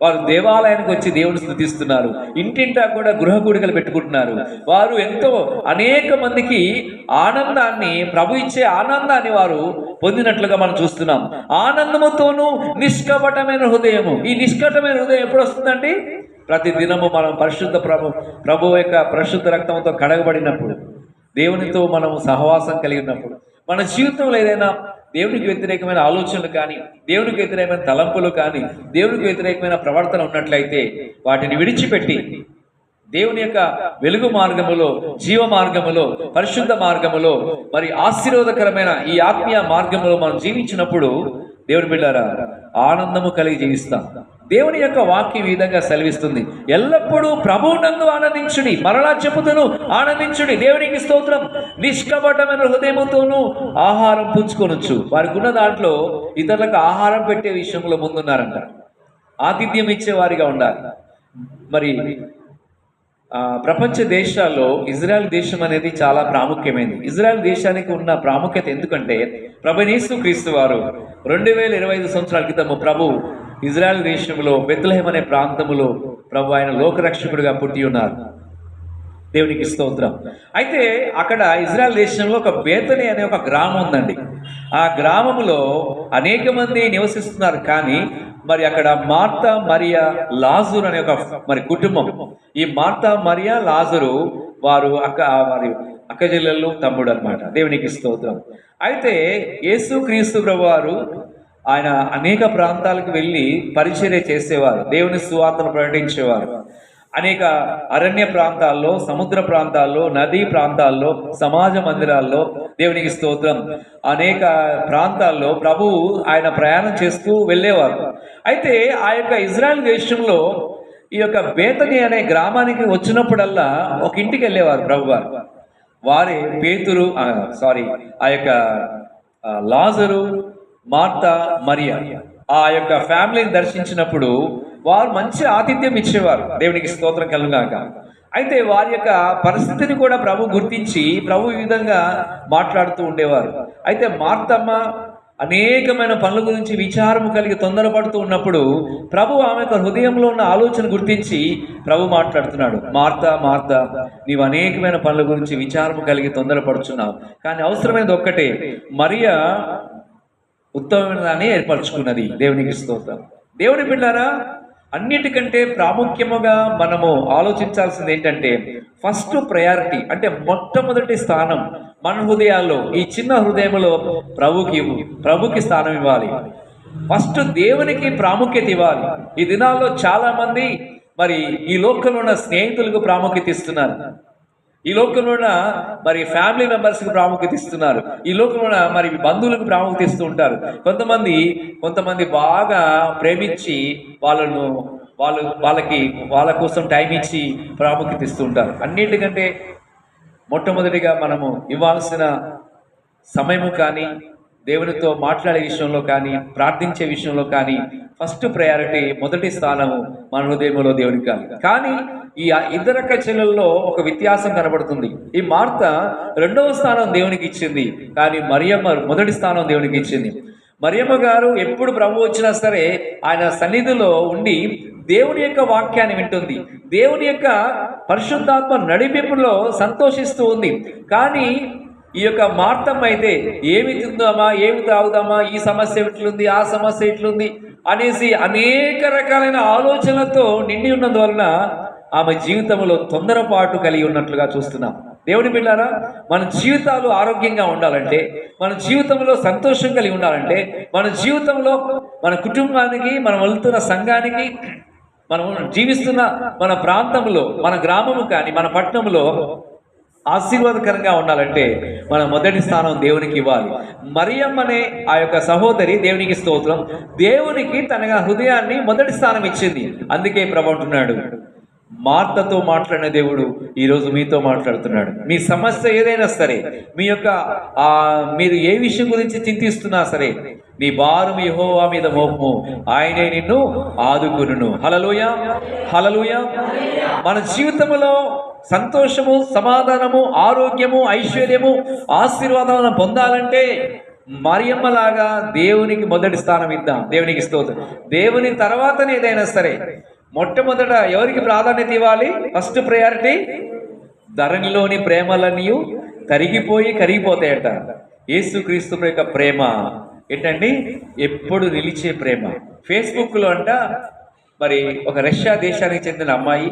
వారు దేవాలయానికి వచ్చి దేవుని స్తుతిస్తున్నారు. ఇంటింటా కూడా గృహ కూడికలు పెట్టుకుంటున్నారు. వారు ఎంతో అనేక మందికి ఆనందాన్ని, ప్రభు ఇచ్చే ఆనందాన్ని వారు పొందినట్లుగా మనం చూస్తున్నాం. ఆనందముతోనూ నిష్కపటమైన హృదయము. ఈ నిష్కపటమైన హృదయం ఎప్పుడు వస్తుందండి? ప్రతి దినము మనం పరిశుద్ధ ప్రభు యొక్క పరిశుద్ధ రక్తంతో కడగబడినప్పుడు, దేవునితో మనము సహవాసం కలిగినప్పుడు, మన జీవితంలో ఏదైనా దేవునికి వ్యతిరేకమైన ఆలోచనలు కానీ, దేవునికి వ్యతిరేకమైన తలంపులు కానీ, దేవునికి వ్యతిరేకమైన ప్రవర్తన ఉన్నట్లయితే వాటిని విడిచిపెట్టి దేవుని యొక్క వెలుగు మార్గములో, జీవ మార్గములో, పరిశుద్ధ మార్గములో, మరి ఆశీర్వాదకరమైన ఈ ఆత్మీయ మార్గములో మనం జీవించినప్పుడు దేవుని బిడ్డారా ఆనందము కలిగి జీవిస్తాం. దేవుని యొక్క వాక్యం ఈ విధంగా సెలవిస్తుంది. ఎల్లప్పుడూ ప్రభువునందు ఆనందించుడి. మరలా చెప్పుదును, ఆనందించుడి. దేవునికి స్తోత్రం. నిష్కపటమైన హృదయముతోనూ ఆహారం పుచ్చుకొనొచ్చు. వారికి ఉన్న దాంట్లో ఇతరులకు ఆహారం పెట్టే విషయంలో ముందున్నారంట. ఆతిథ్యం ఇచ్చే వారిగా ఉండాలి. మరి ప్రపంచ దేశాల్లో ఇజ్రాయెల్ దేశం అనేది చాలా ప్రాముఖ్యమైనది. ఇజ్రాయెల్ దేశానికి ఉన్న ప్రాముఖ్యత ఎందుకంటే ప్రభు యేసు క్రీస్తు వారు 2025 సంవత్సరాల క్రితము ప్రభు ఇజ్రాయెల్ దేశంలో బెత్లెహేమ్ అనే ప్రాంతములో ప్రభు ఆయన లోకరక్షకుడిగా పుట్టి ఉన్నారు. దేవునికి స్తోత్రం. అయితే అక్కడ ఇజ్రాయెల్ దేశంలో ఒక బేతని అనే ఒక గ్రామం ఉందండి. ఆ గ్రామంలో అనేక మంది నివసిస్తున్నారు. కానీ మరి అక్కడ మార్తా మరియా లాజరు అనే ఒక మరి కుటుంబం, ఈ మార్తా మరియా లాజరు వారి అక్క చెల్లెళ్ళు తమ్ముడు అనమాట. దేవునికి స్తోత్రం. అయితే యేసు క్రీస్తు ప్రభు వారు ఆయన అనేక ప్రాంతాలకు వెళ్ళి పరిచర్య చేసేవారు, దేవుని సువార్తను ప్రకటించేవారు. అనేక అరణ్య ప్రాంతాల్లో, సముద్ర ప్రాంతాల్లో, నదీ ప్రాంతాల్లో, సమాజ మందిరాల్లో, దేవునికి స్తోత్రం, అనేక ప్రాంతాల్లో ప్రభువు ఆయన ప్రయాణం చేస్తూ వెళ్ళేవారు. అయితే ఆ యొక్క ఇజ్రాయెల్ దేశంలో ఈ యొక్క బేతని అనే గ్రామానికి వచ్చినప్పుడల్లా ఒక ఇంటికి వెళ్ళేవారు ప్రభువారు. వారే పేతురు ఆ యొక్క లాజరు, మార్తా, మరియా ఆ యొక్క ఫ్యామిలీని దర్శించినప్పుడు వారు మంచి ఆతిథ్యం ఇచ్చేవారు. దేవునికి స్తోత్రం కలుగాక. అయితే వారి యొక్క పరిస్థితిని కూడా ప్రభు గుర్తించి ప్రభు ఈ విధంగా మాట్లాడుతూ ఉండేవారు. అయితే మార్తమ్మ అనేకమైన పనుల గురించి విచారము కలిగి తొందరపడుతూ ఉన్నప్పుడు ప్రభు ఆమె యొక్క హృదయంలో ఉన్న ఆలోచన గుర్తించి ప్రభు మాట్లాడుతున్నాడు. మార్తా మార్తా, నీవు అనేకమైన పనుల గురించి విచారము కలిగి తొందరపడుచున్నావు, కానీ అవసరమైనది ఒక్కటే, మరియా ఉత్తమమైన దాన్ని ఏర్పరచుకున్నది. దేవునికి స్తోత్రం. దేవుని బిడ్డారా, అన్నిటికంటే ప్రాముఖ్యముగా మనము ఆలోచించాల్సింది ఏంటంటే ఫస్ట్ ప్రయారిటీ, అంటే మొట్టమొదటి స్థానం మన హృదయాల్లో, ఈ చిన్న హృదయంలో ప్రభుకి స్థానం ఇవ్వాలి. ఫస్ట్ దేవునికి ప్రాముఖ్యత ఇవ్వాలి. ఈ దినాల్లో చాలా మంది మరి ఈ లోకంలో ఉన్న స్నేహితులకు ప్రాముఖ్యత ఇస్తున్నారు, ఈ లోకంలో మరి ఫ్యామిలీ మెంబర్స్కి ప్రాముఖ్యత ఇస్తున్నారు, ఈ లోకంలో మరి బంధువులకు ప్రాముఖ్యత ఇస్తూ ఉంటారు. కొంతమంది బాగా ప్రేమించి వాళ్ళ కోసం టైం ఇచ్చి ప్రాముఖ్యత ఇస్తూ ఉంటారు. అన్నిటికంటే మొట్టమొదటిగా మనము ఇవ్వాల్సిన సమయము కానీ, దేవునితో మాట్లాడే విషయంలో కానీ, ప్రార్థించే విషయంలో కానీ ఫస్ట్ ప్రయారిటీ, మొదటి స్థానము మన హృదయంలో దేవునికి కానీ ఈ ఇద్దరు అక్క చెల్లెల్లో ఒక వ్యత్యాసం కనబడుతుంది. ఈ మార్త రెండవ స్థానం దేవునికి ఇచ్చింది, కానీ మరియమ్మ మొదటి స్థానం దేవునికి ఇచ్చింది. మరియమ్మ గారు ఎప్పుడు ప్రభు వచ్చినా సరే ఆయన సన్నిధిలో ఉండి దేవుని యొక్క వాక్యాన్ని వింటుంది, దేవుని యొక్క పరిశుద్ధాత్మ నడిపింపులో సంతోషిస్తూ ఉంది. కానీ ఈ యొక్క మార్తమ్మ అయితే ఏమి తిందామా, ఏమి తాగుదామా, ఈ సమస్య ఎట్లుంది, ఆ సమస్య ఎట్లుంది అనేసి అనేక రకాలైన ఆలోచనలతో నిండి ఉన్నందువలన ఆమె జీవితంలో తొందరపాటు కలిగి ఉన్నట్లుగా చూస్తున్నాం. దేవుని బిడ్డారా, మన జీవితాలు ఆరోగ్యంగా ఉండాలంటే, మన జీవితంలో సంతోషం కలిగి ఉండాలంటే, మన జీవితంలో మన కుటుంబానికి, మనం వెళ్తున్న సంఘానికి, మనం జీవిస్తున్న మన ప్రాంతంలో, మన గ్రామము కానీ మన పట్టణంలో ఆశీర్వాదకరంగా ఉండాలంటే మన మొదటి స్థానం దేవునికి ఇవ్వాలి. మరియమ్మ అనే ఆ యొక్క సహోదరి, దేవునికి స్తోత్రం, దేవునికి తన హృదయాన్ని మొదటి స్థానం ఇచ్చింది. అందుకే ప్రభు అంటున్నాడు, మార్తతో మాట్లాడిన దేవుడు ఈరోజు మీతో మాట్లాడుతున్నాడు. మీ సమస్య ఏదైనా సరే, మీరు ఏ విషయం గురించి చింతిస్తున్నా సరే, నీ భారం యెహోవా మీద మోపము, ఆయనే నిన్ను ఆదుకొనును. హల్లెలూయా, హల్లెలూయా. మన జీవితంలో సంతోషము, సమాధానము, ఆరోగ్యము, ఐశ్వర్యము, ఆశీర్వాదాలను పొందాలంటే మరియమ్మలాగా దేవునికి మొదటి స్థానం ఇద్దాం. దేవునికి స్తోత్రం. దేవుని తర్వాతనే ఏదైనా సరే మొట్టమొదట ఎవరికి ప్రాధాన్యత ఇవ్వాలి? ఫస్ట్ ప్రయారిటీ, ధరణిలోని ప్రేమలన్నీ కరిగిపోతాయట. యేసుక్రీస్తు యొక్క ప్రేమ ఏంటండి? ఎప్పుడు నిలిచే ప్రేమ. ఫేస్బుక్లో మరి ఒక రష్యా దేశానికి చెందిన అమ్మాయి,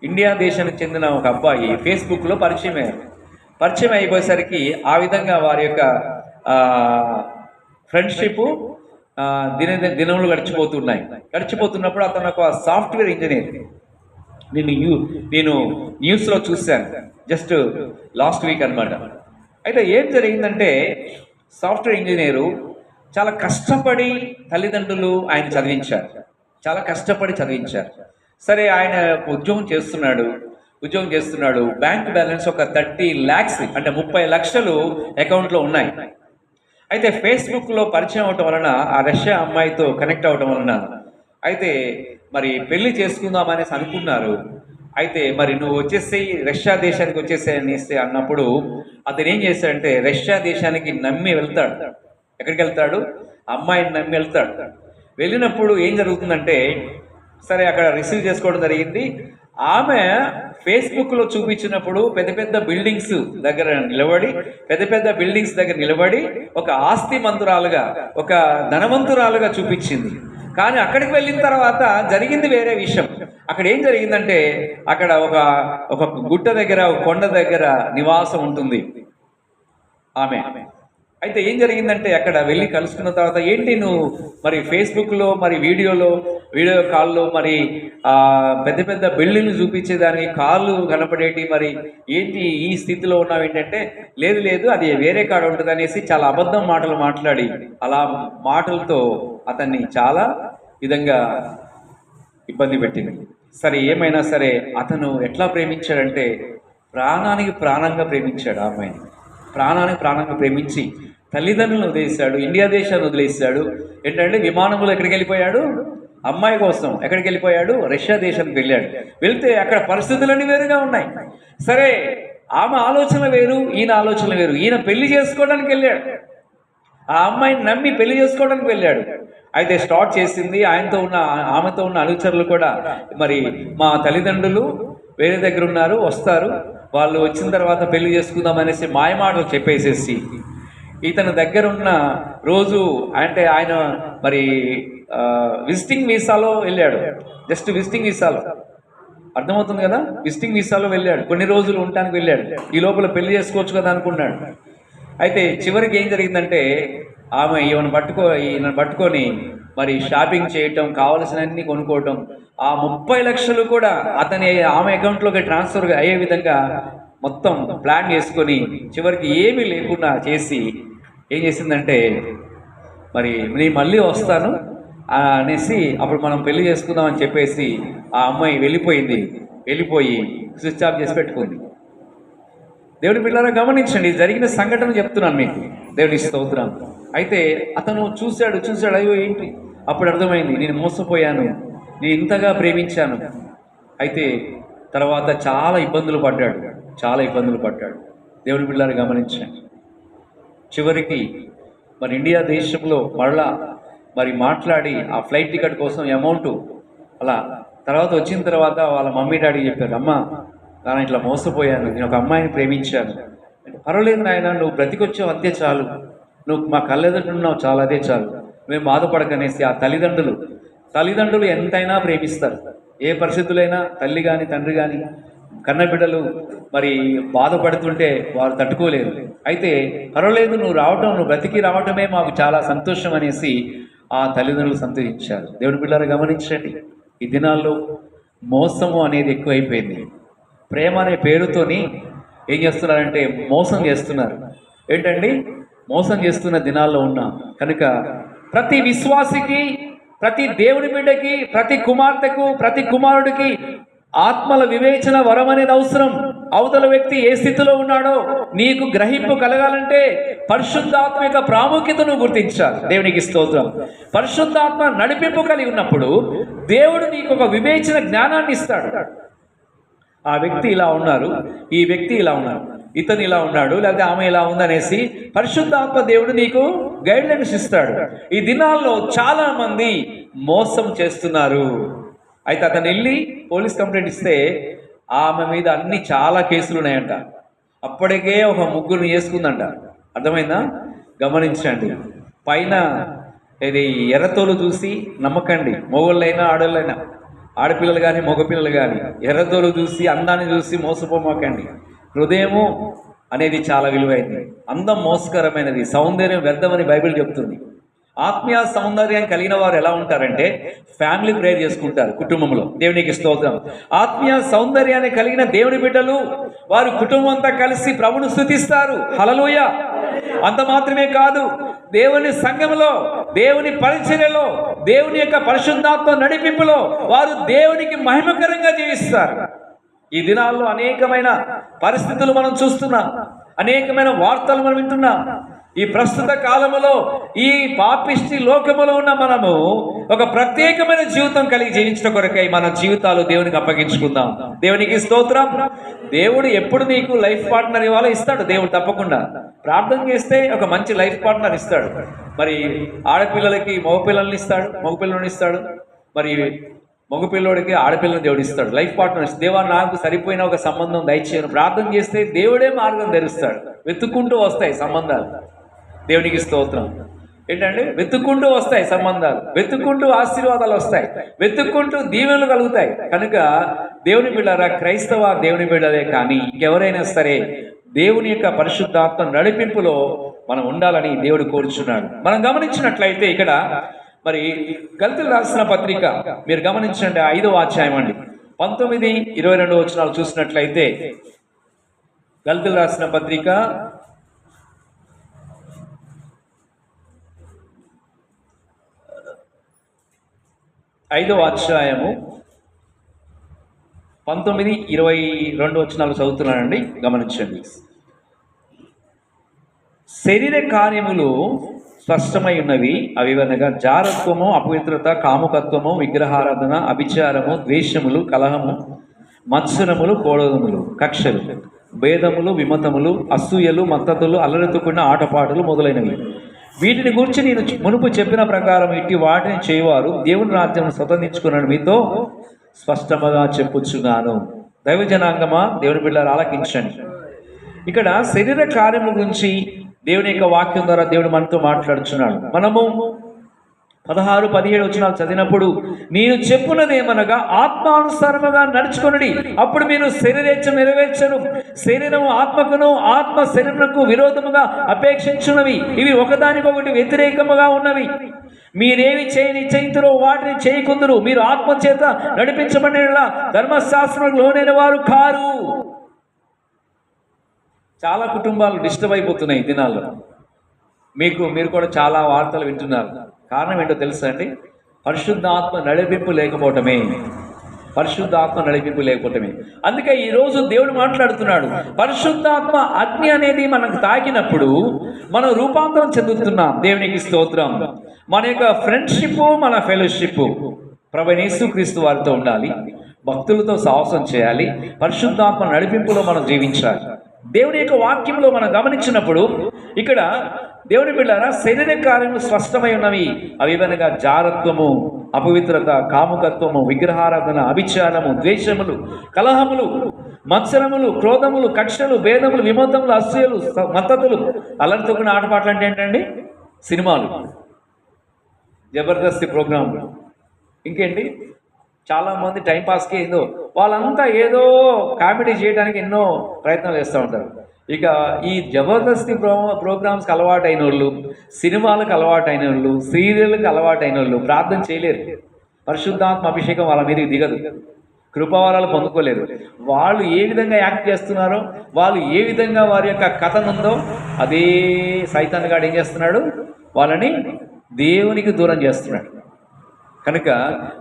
ఇండియా దేశానికి చెందిన ఒక అబ్బాయి ఫేస్బుక్లో పరిచయం అయిపోయేసరికి ఆ విధంగా వారి యొక్క ఫ్రెండ్షిప్ దినములు గడిచిపోతున్నప్పుడు అతను ఒక సాఫ్ట్వేర్ ఇంజనీర్. నేను న్యూస్లో చూశాను జస్ట్ లాస్ట్ వీక్ అనమాట. అయితే ఏం జరిగిందంటే, సాఫ్ట్వేర్ ఇంజనీరు చాలా కష్టపడి తల్లిదండ్రులు ఆయన చాలా కష్టపడి చదివించారు. సరే, ఆయన ఉద్యోగం చేస్తున్నాడు. బ్యాంక్ బ్యాలెన్స్ ఒక 30 lakhs, అంటే 30 లక్షలు అకౌంట్లో ఉన్నాయి. అయితే ఫేస్బుక్లో పరిచయం అవటం వలన, ఆ రష్యా అమ్మాయితో కనెక్ట్ అవటం వలన, అయితే మరి పెళ్లి చేసుకుందామనేసి అనుకున్నారు. అయితే మరి నువ్వు వచ్చేసేయి, రష్యా దేశానికి వచ్చేసేయి అనేసి అన్నప్పుడు అతను ఏం చేశాడంటే రష్యా దేశానికి నమ్మి వెళ్తాడు. ఎక్కడికి వెళ్తాడు? అమ్మాయిని నమ్మి వెళ్తాడు. వెళ్ళినప్పుడు ఏం జరుగుతుందంటే, సరే అక్కడ రిసీవ్ చేసుకోవడం జరిగింది. ఆమె ఫేస్బుక్లో చూపించినప్పుడు పెద్ద పెద్ద బిల్డింగ్స్ దగ్గర నిలబడి ఒక ఆస్తిమంతురాలుగా, ఒక ధనవంతురాలుగా చూపించింది. కానీ అక్కడికి వెళ్ళిన తర్వాత జరిగింది వేరే విషయం. అక్కడ ఏం జరిగిందంటే, అక్కడ ఒక ఒక గుట్ట దగ్గర, ఒక కొండ దగ్గర నివాసం ఉంటుంది ఆమె. అయితే ఏం జరిగిందంటే, అక్కడ వెళ్ళి కలుసుకున్న తర్వాత, ఏంటి నువ్వు మరి ఫేస్బుక్లో మరి వీడియో కాల్లో మరి పెద్ద పెద్ద బిల్డింగ్లు చూపించేదానికి కాళ్ళు కనపడేటి, మరి ఏంటి ఈ స్థితిలో ఉన్నావు ఏంటంటే, లేదు అది వేరే కాడ ఉంటుంది అనేసి చాలా అబద్ధం మాటలు మాట్లాడి, అలా మాటలతో అతన్ని చాలా విధంగా ఇబ్బంది పెట్టింది. సరే ఏమైనా సరే అతను ఎట్లా ప్రేమించాడంటే, ప్రాణానికి ప్రాణంగా ప్రేమించాడు ఆ అమ్మాయిని. ప్రాణానికి ప్రాణంగా ప్రేమించి తల్లిదండ్రులను వదిలేశాడు, ఇండియా దేశాన్ని వదిలేశాడు. ఏంటంటే విమానంలో ఎక్కడికి వెళ్ళిపోయాడు? అమ్మాయి కోసం ఎక్కడికి వెళ్ళిపోయాడు? రష్యా దేశానికి వెళ్ళాడు. వెళ్తే అక్కడ పరిస్థితులన్నీ వేరుగా ఉన్నాయి. సరే, ఆమె ఆలోచన వేరు, ఈయన ఆలోచన వేరు. ఈయన పెళ్లి చేసుకోవడానికి వెళ్ళాడు, ఆ అమ్మాయిని నమ్మి పెళ్లి చేసుకోవడానికి వెళ్ళాడు. అయితే స్టార్ట్ చేసింది ఆమెతో ఉన్న అనుచరులు కూడా, మరి మా తల్లిదండ్రులు వేరే దగ్గర ఉన్నారు, వస్తారు, వాళ్ళు వచ్చిన తర్వాత పెళ్లి చేసుకుందాం అనేసి మాయమాటలు చెప్పేసేసి ఇతని దగ్గర ఉన్న రోజు, అంటే ఆయన మరి విజిటింగ్ వీసాలో వెళ్ళాడు. జస్ట్ విజిటింగ్ వీసాలో, అర్థమవుతుంది కదా, విజిటింగ్ వీసాలో వెళ్ళాడు, కొన్ని రోజులు ఉండటానికి వెళ్ళాడు. ఈ లోపల పెళ్లి చేసుకోవచ్చు కదా అనుకున్నాడు. అయితే చివరికి ఏం జరిగిందంటే, ఆమె ఈయన పట్టుకొని మరి షాపింగ్ చేయటం, కావలసినన్ని కొనుక్కోవటం, ఆ 30 లక్షలు కూడా ఆమె అకౌంట్లోకి ట్రాన్స్ఫర్ అయ్యే విధంగా మొత్తం ప్లాన్ చేసుకొని చివరికి ఏమీ లేకుండా చేసి ఏం చేసిందంటే, మరి నేను మళ్ళీ వస్తాను అనేసి అప్పుడు మనం పెళ్లి చేసుకుందాం అని చెప్పేసి ఆ అమ్మాయి వెళ్ళిపోయి స్విచ్ ఆఫ్ చేసి పెట్టుకుంది. దేవుడి పిల్లరా గమనించండి, జరిగిన సంఘటన చెప్తున్నాను మీకు, దేవుడి స్తోత్రం. అయితే అతను చూశాడు, అయ్యో ఏంటి, అప్పుడు అర్థమైంది, నేను మోసపోయాను, నేను ఇంతగా ప్రేమించాను. అయితే తర్వాత చాలా ఇబ్బందులు పడ్డాడు. దేవుడి పిల్లలు గమనించండి. చివరికి మరి ఇండియా దేశంలో మరలా మరి మాట్లాడి ఆ ఫ్లైట్ టికెట్ కోసం అమౌంట్, అలా తర్వాత వచ్చిన తర్వాత వాళ్ళ మమ్మీ డాడీ చెప్పారు, అమ్మ ನಾನು ఇట్లా మోసపోయాను, నేను ఒక అమ్మాయిని ప్రేమించాను. పర్వాలేదు నాయన, నువ్వు బ్రతికొచ్చావు అంతే చాలు, నువ్వు మా కళ్ళెదురున్నావు చాలు, అదే చాలు, మేము బాధపడకనేసి ఆ తల్లిదండ్రులు ఎంతైనా ప్రేమిస్తారు. ఏ పరిస్థితులైనా తల్లి కానీ తండ్రి కానీ కన్నబిడ్డలు మరి బాధపడుతుంటే వారు తట్టుకోలేరు. అయితే పర్వాలేదు, నువ్వు బ్రతికి రావటమే మాకు చాలా సంతోషం అనేసి ఆ తల్లిదండ్రులు సంతోషించారు. దేవుని బిడ్డలు గమనించండి, ఈ దినాల్లో మోసము అనేది ఎక్కువైపోయింది. ప్రేమ అనే పేరుతోని ఏం చేస్తున్నారంటే మోసం చేస్తున్నారు. ఏంటండి, మోసం చేస్తున్న దినాల్లో ఉన్నాం కనుక ప్రతి విశ్వాసికి, ప్రతి దేవుని బిడ్డకి, ప్రతి కుమార్తెకు, ప్రతి కుమారుడికి ఆత్మల వివేచన వరం అనేది అవసరం. అవతల వ్యక్తి ఏ స్థితిలో ఉన్నాడో నీకు గ్రహింపు కలగాలంటే పరిశుద్ధాత్మ యొక్క ప్రాముఖ్యతను గుర్తించాలి. దేవునికి స్తోత్రం. పరిశుద్ధాత్మ నడిపింపు కలిగి ఉన్నప్పుడు దేవుడు నీకు ఒక వివేచన జ్ఞానాన్ని ఇస్తాడు. ఆ వ్యక్తి ఇలా ఉన్నారు, ఈ వ్యక్తి ఇలా ఉన్నారు, ఇతను ఇలా ఉన్నాడు, లేకపోతే ఆమె ఇలా ఉందనేసి పరిశుద్ధాత్మ దేవుడు నీకు గైడ్లైన్స్ ఇస్తాడు. ఈ దినాల్లో చాలా మంది మోసం చేస్తున్నారు. అయితే అతను వెళ్ళి పోలీస్ కంప్లైంట్ ఇస్తే ఆమె మీద చాలా కేసులు ఉన్నాయంట. అప్పటికే ఒక 3 చేసుకుందంట. అర్థమైందా? గమనించండి. పైన ఇది ఎర్రతోలు చూసి నమ్మకండి, మొగోళ్ళైనా ఆడోళ్ళైనా, ఆడపిల్లలు కానీ మగపిల్లలు కానీ, ఎర్రతోలు చూసి అందాన్ని చూసి మోసపోమాకండి. హృదయము అనేది చాలా విలువైంది. అందం మోసకరమైనది, సౌందర్యం వ్యర్థమని బైబిల్ చెప్తుంది. ఆత్మీయ సౌందర్యం కలిగిన వారు ఎలా ఉంటారంటే ఫ్యామిలీ ప్రేయర్ చేసుకుంటారు కుటుంబంలో. దేవునికి స్తోత్రం. ఆత్మీయ సౌందర్యాన్ని కలిగిన దేవుని బిడ్డలు వారు కుటుంబం అంతా కలిసి ప్రభువును స్తుతిస్తారు. హల్లెలూయా. అంత మాత్రమే కాదు, దేవుని సంఘములో, దేవుని పరిచర్యలో, దేవుని యొక్క పరిశుద్ధాత్మ నడిపింపులో వారు దేవునికి మహిమకరంగా జీవిస్తారు. ఈ దినాల్లో అనేకమైన పరిస్థితులు మనం చూస్తున్నాం, అనేకమైన వార్తలు మనం వింటున్నాం. ఈ ప్రస్తుత కాలములో ఈ పాపిష్టి లోకములో ఉన్న మనము ఒక ప్రత్యేకమైన జీవితం కలిగి జీవించడం కొరకై మన జీవితాలు దేవునికి అప్పగించుకుందాం. దేవునికి స్తోత్రం. దేవుడు ఎప్పుడు నీకు లైఫ్ పార్ట్నర్ ఇవ్వాలో ఇస్తాడు. దేవుడు తప్పకుండా ప్రార్థన చేస్తే ఒక మంచి లైఫ్ పార్ట్నర్ ఇస్తాడు. మరి ఆడపిల్లలకి మగపిల్లల్ని ఇస్తాడు, మగపిల్లల్ని ఇస్తాడు. మరి మగపిల్లోడికి ఆడపిల్లని దేవుడు ఇస్తాడు, లైఫ్ పార్ట్నర్. దేవా నాకు సరిపోయిన ఒక సంబంధం దయచేయను ప్రార్థన చేస్తే దేవుడే మార్గం తెరుస్తాడు. వెతుక్కుంటూ వస్తాయి సంబంధాలు. దేవునికి స్తోత్రం. ఏంటంటే వెతుక్కుంటూ వస్తాయి సంబంధాలు, వెతుక్కుంటూ ఆశీర్వాదాలు వస్తాయి, వెతుక్కుంటూ దీవెనలు కలుగుతాయి. కనుక దేవుని బిడ్డలారా, క్రైస్తవ దేవుని బిడ్డలే కానీ ఇంకెవరైనా సరే దేవుని యొక్క పరిశుద్ధాత్మ నడిపింపులో మనం ఉండాలని దేవుడు కోరుచున్నాడు. మనం గమనించినట్లయితే ఇక్కడ మరి గల్తీయులకు రాసిన పత్రిక మీరు గమనించండి, 5వ అధ్యాయం అండి, 19, 22 వచనాలు చూసినట్లయితే గల్తీయులకు రాసిన పత్రిక 5వ అధ్యాయము 19, 22 వచనాలు చదువుతున్నానండి, గమనించండి. శరీర కార్యములు స్పష్టమై ఉన్నవి, అవివనగా జారత్వము, అపవిత్రత, కాముకత్వము, విగ్రహారాధన, అభిచారము, ద్వేషములు, కలహము, మత్సరములు, కోడదములు, కక్షలు, భేదములు, విమతములు, అసూయలు, మత్తతులు, అల్లరెత్తుకున్న ఆటపాటలు మొదలైనవి. వీటిని గురించి నేను మునుపు చెప్పిన ప్రకారం ఇట్టి వాటిని చేయవారు దేవుని రాజ్యం స్వతంత్రించుకున్నాను మీతో స్పష్టముగా చెప్పుచున్నాను. దైవ జనాంగమా, దేవుని బిడ్డలారా ఆలకించండి. ఇక్కడ శరీర కార్యము గురించి దేవుని యొక్క వాక్యం ద్వారా దేవుడు మనతో మాట్లాడుచున్నాడు. మనము 16, 17 వచనాలు చదివినప్పుడు నేను చెప్పున్నదేమనగా ఆత్మానుసారముగా నడుచుకొనుడి, అప్పుడు మీరు శరీరేచ్ఛ నెరవేర్చను. శరీరము ఆత్మకును, ఆత్మ శరీరమునకు విరోధముగా అపేక్షించున్నవి, ఇవి ఒకదానికొకటి వ్యతిరేకముగా ఉన్నవి. మీరేమి నిశ్చయింతురో వాటిని చేయకుందురు. మీరు ఆత్మ చేత నడిపించబడిన ధర్మశాస్త్రం లోనైన వారు కారు. చాలా కుటుంబాలు డిస్టర్బ్ అయిపోతున్నాయి ఈ దినాల్లో. మీరు కూడా చాలా వార్తలు వింటున్నారు. కారణం ఏంటో తెలుసా అండి? పరిశుద్ధాత్మ నడిపింపు లేకపోవటమే. పరిశుద్ధాత్మ నడిపింపు లేకపోవటమే. అందుకే ఈరోజు దేవుడు మాట్లాడుతున్నాడు. పరిశుద్ధాత్మ అగ్ని అనేది మనకు తాకినప్పుడు మనం రూపాంతరం చెందుతున్నాం. దేవునికి స్తోత్రం. మన యొక్క ఫ్రెండ్షిప్, మన ఫెలోషిప్ ప్రభువైన యేసుక్రీస్తు వారితో ఉండాలి, భక్తులతో సాహసం చేయాలి, పరిశుద్ధాత్మ నడిపింపులో మనం జీవించాలి. దేవుని యొక్క వాక్యంలో మనం గమనించినప్పుడు ఇక్కడ దేవుని బిడ్డలారా, శరీర కార్యములు స్పష్టమై ఉన్నవి, అవివనగా జారత్వము, అపవిత్రత, కాముకత్వము, విగ్రహారాధన, అభిచారము, ద్వేషములు, కలహములు, మత్సరములు, క్రోధములు, కక్షలు, భేదములు, విమతములు, అసూయలు, మత్తతులు, అల్లరితో కూడిన ఆటపాటలు అంటే ఏంటండి? సినిమాలు, జబర్దస్త్ ప్రోగ్రాంలు, ఇంకేంటి చాలామంది టైంపాస్కి ఏదో వాళ్ళంతా ఏదో కామెడీ చేయడానికి ఎన్నో ప్రయత్నాలు చేస్తూ ఉంటారు. ఇక ఈ జబర్దస్తి ప్రోగ్రామ్స్కి అలవాటైన వాళ్ళు, సినిమాలకు అలవాటైన వాళ్ళు, సీరియళ్ళకి అలవాటైన వాళ్ళు ప్రార్థన చేయలేరు. పరిశుద్ధాత్మ అభిషేకం వాళ్ళ మీదకి దిగదు, కృపావరాలు పొందుకోలేరు. వాళ్ళు ఏ విధంగా యాక్ట్ చేస్తున్నారో, వాళ్ళు ఏ విధంగా వారి యొక్క కథ ఉందో అదే సైతాన్ గాడు ఏం చేస్తున్నాడు? వాళ్ళని దేవునికి దూరం చేస్తున్నాడు. కనుక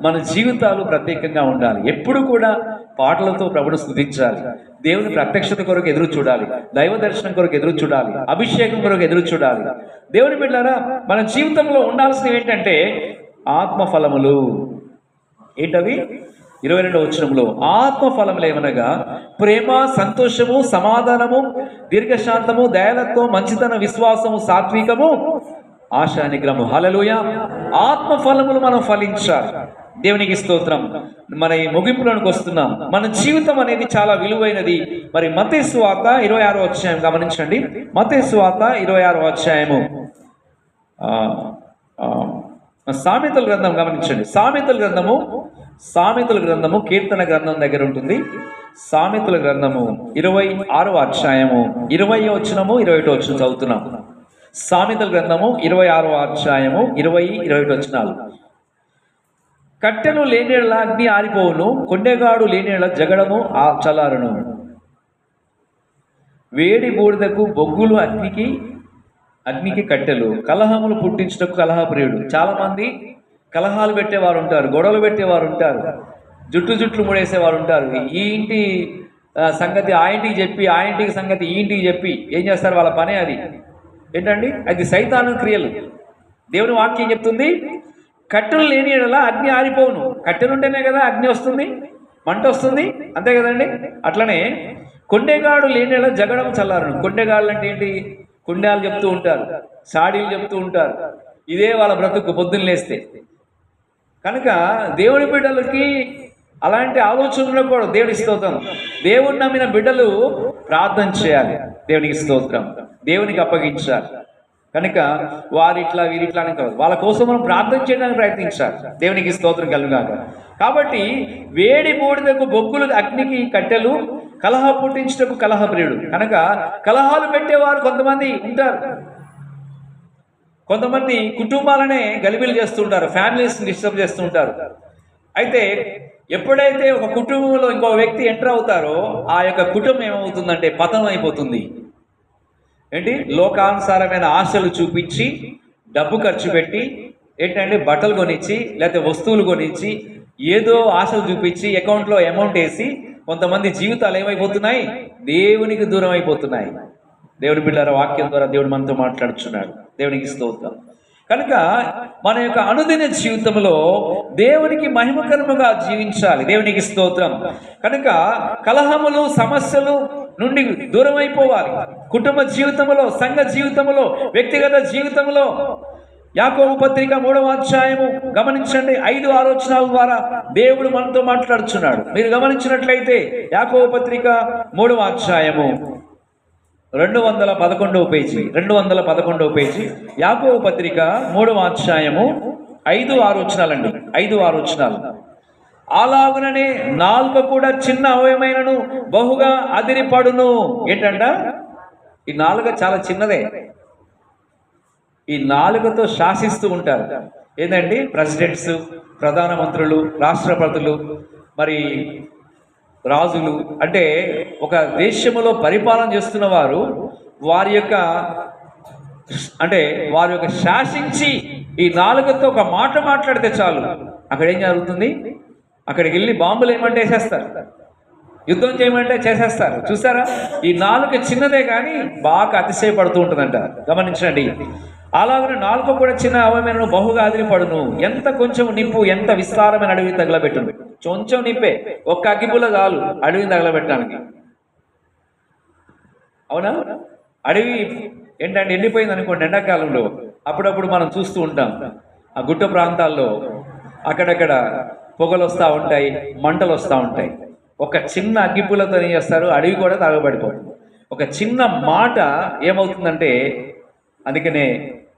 మన జీవితాలు ప్రత్యేకంగా ఉండాలి. ఎప్పుడు కూడా పాటలతో ప్రభుని స్తుతించాలి, దేవుని ప్రత్యక్షత కొరకు ఎదురు చూడాలి, దైవ దర్శనం కొరకు ఎదురు చూడాలి, అభిషేకం కొరకు ఎదురు చూడాలి. దేవుని బిడ్డలారా, మన జీవితంలో ఉండాల్సినవి ఏంటంటే ఆత్మఫలములు. ఏంటవి? 22వ వచనంలో ఆత్మఫలములు ఏమనగా ప్రేమ, సంతోషము, సమాధానము, దీర్ఘశాంతము, దయాలత్వం, మంచితనం, విశ్వాసము, సాత్వికము, ఆశా నిగ్రహము. హల్లెలూయా. ఆత్మఫలములు మనం ఫలించాలి. దేవునికి స్తోత్రం. మన ఈ ముగింపులోనికి వస్తున్నాం. మన జీవితం అనేది చాలా విలువైనది. మరి మత్తయి సువార్త 26వ అధ్యాయం గమనించండి. మత్తయి సువార్త 26వ అధ్యాయము సామెతల గ్రంథం గమనించండి. సామెతల గ్రంథము కీర్తన గ్రంథం దగ్గర ఉంటుంది. సామెతల గ్రంథము 26వ అధ్యాయము 20వ వచనము 21వ వచనం చదువుతున్నాం. సామెతల గ్రంథము 26వ అధ్యాయము 20, 21 వచనాలు. కట్టెలు లేనేళ్ళ అగ్ని ఆరిపోవును, కొండెగాడు లేనేళ్ళ జగడము చల్లారును. వేడి బూడిదకు బొగ్గులు, అగ్నికి కట్టెలు, కలహములు పుట్టించుటకు కలహప్రియుడు. చాలామంది కలహాలు పెట్టేవారు ఉంటారు, గొడవలు పెట్టేవారు ఉంటారు, జుట్లు ముడేసేవారు ఉంటారు. ఈ ఇంటి సంగతి ఆ ఇంటికి చెప్పి, ఆ ఇంటికి సంగతి ఈ ఇంటికి చెప్పి ఏం చేస్తారు? వాళ్ళ పనే అది. ఏంటండి? అది సైతాను క్రియలు. దేవుని వాక్యం చెప్తుంది, కట్టెలు లేని యెడల అగ్ని ఆరిపోవును. కట్టెలు ఉంటేనే కదా అగ్ని వస్తుంది, మంట వస్తుంది, అంతే కదండి. అట్లనే కొండెగాడు లేని యెడల జగడం చల్లారును. కొండెగాళ్ళు అంటే ఏంటి? కుండాలు చెప్తూ ఉంటారు, సాడీలు చెప్తూ ఉంటారు. ఇదే వాళ్ళ బ్రతుకు పొద్దున్న లేస్తే. కనుక దేవుని బిడ్డలకి అలాంటి ఆలోచనలు ఉండకూడదు. దేవునికి స్తోత్రం. దేవుని నమ్మిన బిడ్డలు ప్రార్థన చేయాలి, దేవునికి స్తోత్రం, దేవునికి అప్పగించాలి. కనుక వారిట్లా వీరిట్లా అని కాదు, వాళ్ళ కోసం మనం ప్రార్థన చేయడానికి ప్రయత్నించాలి. దేవునికి స్తోత్రం కలుగాక. కాబట్టి వేడి బూడిదకు బొగ్గులు, అగ్నికి కట్టెలు, కలహ పుట్టించుటకు కలహప్రియుడు. కనుక కలహాలు పెట్టేవారు కొంతమంది ఉంటారు. కొంతమంది కుటుంబాలనే గలిబిలు చేస్తుంటారు, ఫ్యామిలీస్ని డిస్టర్బ్ చేస్తుంటారు. అయితే ఎప్పుడైతే ఒక కుటుంబంలో ఇంకో వ్యక్తి ఎంటర్ అవుతారో ఆ యొక్క కుటుంబం ఏమవుతుందంటే పతనం అయిపోతుంది. ఏంటి? లోకానుసారమైన ఆశలు చూపించి, డబ్బు ఖర్చు పెట్టి, ఏంటంటే బట్టలు కొనిచ్చి, లేకపోతే వస్తువులు కొనిచ్చి, ఏదో ఆశలు చూపించి అకౌంట్లో అమౌంట్ వేసి కొంతమంది జీవితాలు ఏమైపోతున్నాయి? దేవునికి దూరం అయిపోతున్నాయి. దేవుని బిడ్డల వాక్యం ద్వారా దేవుడు మనతో మాట్లాడుచున్నాడు. దేవునికి స్తోత్రం. కనుక మన యొక్క అనుదిన జీవితంలో దేవునికి మహిమకరముగా జీవించాలి. దేవునికి స్తోత్రం. కనుక కలహములు, సమస్యలు నుండి దూరం అయిపోవాలి. కుటుంబ జీవితంలో, సంఘ జీవితంలో, వ్యక్తిగత జీవితంలో. యాకోబు పత్రిక 3వ అధ్యాయము గమనించండి. 5 ఆలోచనల ద్వారా దేవుడు మనతో మాట్లాడుచున్నాడు. మీరు గమనించినట్లయితే యాకోబు పత్రిక 3వ అధ్యాయము 211వ పేజీ, 211వ పేజీ, యాకోబు పత్రిక 3వ అధ్యాయము 5 ఆలోచనలండి. 5 ఆలోచనలు. అలాగుననే నాలుక కూడా చిన్న అవయమైనను బహుగా అదిరిపడును. ఏంటంట? ఈ నాలుక చాలా చిన్నదే. ఈ నాలుకతో శాసిస్తూ ఉంటారు. ఏంటండి? ప్రెసిడెంట్స్, ప్రధానమంత్రులు, రాష్ట్రపతులు, మరి రాజులు, అంటే ఒక దేశంలో పరిపాలన చేస్తున్న వారు వారి యొక్క శాసించి ఈ నాలుకతో ఒక మాట మాట్లాడితే చాలు, అక్కడ ఏం జరుగుతుంది? అక్కడికి వెళ్ళి బాంబులు ఏమంటే వేసేస్తారు, యుద్ధం చేయమంటే చేసేస్తారు. చూసారా? ఈ నాలుక చిన్నదే కానీ బాగా అతిశయపడుతూ ఉంటుందంట. గమనించండి. అలాగే నాలుక కూడా చిన్న అవయవమైన బహుగా అదిరిపడును. ఎంత కొంచెం నిప్పు ఎంత విస్తారమైన అడవి తగలబెట్టును. కొంచెం నిప్పే, ఒక్క అగ్గిపుల్ల చాలు అడవిని తగలబెట్టడానికి. అవునా? అడవి ఏంటంటే ఎండిపోయింది అనుకోండి ఎండాకాలంలో, అప్పుడప్పుడు మనం చూస్తూ ఉంటాం ఆ గుట్ట ప్రాంతాల్లో అక్కడక్కడ పొగలు వస్తూ ఉంటాయి, మంటలు వస్తూ ఉంటాయి. ఒక చిన్న అగ్గిపుల్లతో ఏం చేస్తారు? అడవి కూడా తగలబడిపోతుంది. ఒక చిన్న మాట ఏమవుతుందంటే, అందుకనే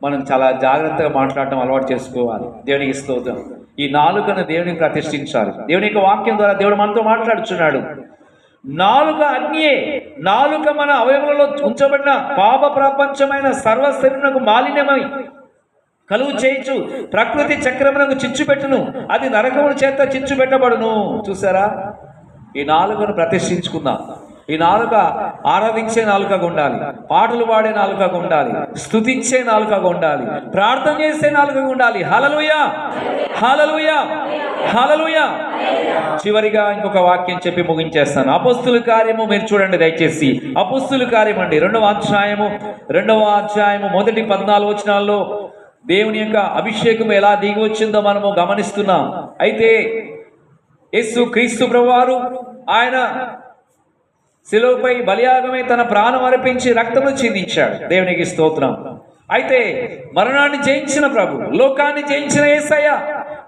మనం చాలా జాగ్రత్తగా మాట్లాడటం అలవాటు చేసుకోవాలి. దేవునికి స్తోత్రం. ఈ నాలుకను దేవునికి ప్రతిష్ఠించాలి. దేవుని యొక్క వాక్యం ద్వారా దేవుడు మనతో మాట్లాడుచున్నాడు. నాలుక అగ్నియే. నాలుక మన అవయవంలో ఉంచబడిన పాప ప్రపంచమైన సర్వశరీరమునకు మాలిన్యమై కలుగు చేయించు ప్రకృతి చక్రమునకు చిచ్చు పెట్టును. అది నరకముల చేత చిచ్చు పెట్టబడును. చూసారా? ఈ నాలుకను ప్రతిష్ఠించుకుందాం. ఈ నాలుక ఆరాధించే నాలుకగా ఉండాలి, పాటలు పాడే నాలుకగా ఉండాలి, స్తుతించే నాలుకగా ఉండాలి, ప్రార్థన చేసే నాలుకగా ఉండాలి. హల్లెలూయా, హల్లెలూయా, హల్లెలూయా. చివరిగా ఇంకొక వాక్యం చెప్పి ముగించేస్తాను. అపొస్తలుల కార్యము మీరు చూడండి దయచేసి. అపొస్తలుల కార్యం అండి 2వ అధ్యాయము మొదటి 14 వచనాల్లో దేవుని యొక్క అభిషేకం ఎలా దిగి వచ్చిందో మనము గమనిస్తున్నాం. అయితే యేసు క్రీస్తు ప్రభువారు ఆయన శిలువపై బలియాగమై తన ప్రాణం అర్పించి రక్తము చిందించాడు. దేవునికి స్తోత్రం. అయితే మరణాన్ని జయించిన ప్రభు, లోకాన్ని జయించిన యేసయ్య,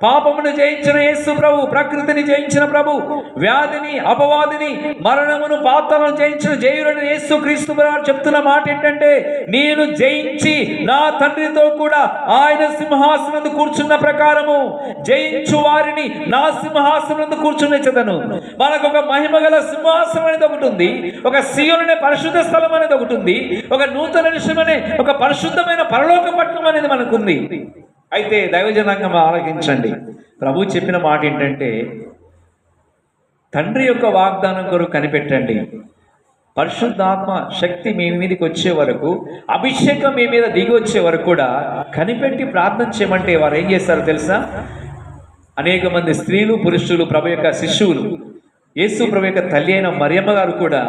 పాపమును జయించిన యేసు ప్రభు, ప్రకృతిని జయించిన ప్రభు, వ్యాధిని, అపవాదిని, మరణమును, పాతాలను జయించిన జయుడైన యేసు క్రీస్తు ప్రభువు చెప్తున్న మాట ఏంటంటే, నేను జయించి నా తండ్రితో కూడా ఆయన సింహాసనం కూర్చున్న ప్రకారము జయించు వారిని నా సింహాసనం కూర్చునిచ్చదను. మనకు ఒక మహిమగల సింహాసనం అనేది ఒకటి ఉంది, ఒక సీయోను అనే పరిశుద్ధ స్థలం అనేది ఒకటి ఉంది, ఒక నూతన విషయం అనే ఒక పరిశుద్ధమైన పరలోక పట్టణం అనేది మనకుంది. అయితే దైవజనాంగం ఆలోచించండి. ప్రభు చెప్పిన మాట ఏంటంటే, తండ్రి యొక్క వాగ్దానం కొరకు కనిపెట్టండి. పరిశుద్ధాత్మ శక్తి మీ మీదకి వచ్చే వరకు, అభిషేకం మీ మీద దిగి వచ్చే వరకు కూడా కనిపెట్టి ప్రార్థన చేయమంటే వారు ఏం చేస్తారో తెలుసా? అనేక మంది స్త్రీలు, పురుషులు, ప్రభు యొక్క శిష్యులు, యేసు ప్రభు యొక్క తల్లి అయిన మరియమ్మ గారు కూడా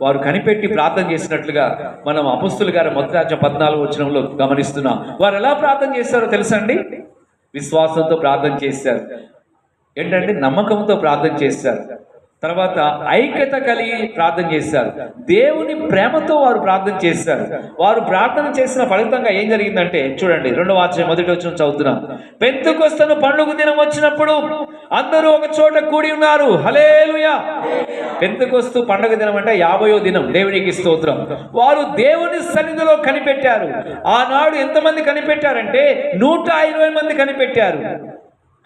వారు కనిపెట్టి ప్రార్థన చేసినట్లుగా మనం అపొస్తలుల గారి మొదటి అధ్యాయం 14వ వచనంలో గమనిస్తున్నాం. వారు ఎలా ప్రార్థన చేశారో తెలుసా అండి? విశ్వాసంతో ప్రార్థన చేశారు. ఏంటంటే నమ్మకంతో ప్రార్థన చేశారు. తర్వాత ఐక్యత కలిగి ప్రార్థన చేశారు. దేవుని ప్రేమతో వారు ప్రార్థన చేశారు. వారు ప్రార్థన చేసిన ఫలితంగా ఏం జరిగిందంటే చూడండి, 2వ అధ్యాయం 1వ వచనం చదువుతున్నాం. పెంతెకొస్తు పండుగ దినం వచ్చినప్పుడు అందరూ ఒక చోట కూడి ఉన్నారు. హల్లెలూయా. పెంతెకొస్తు పండుగ దినం అంటే 50వ దినం. దేవునికి స్తోత్రం. వారు దేవుని సన్నిధిలో కనిపెట్టారు. ఆనాడు ఎంతమంది కనిపెట్టారంటే 120 మంది కనిపెట్టారు.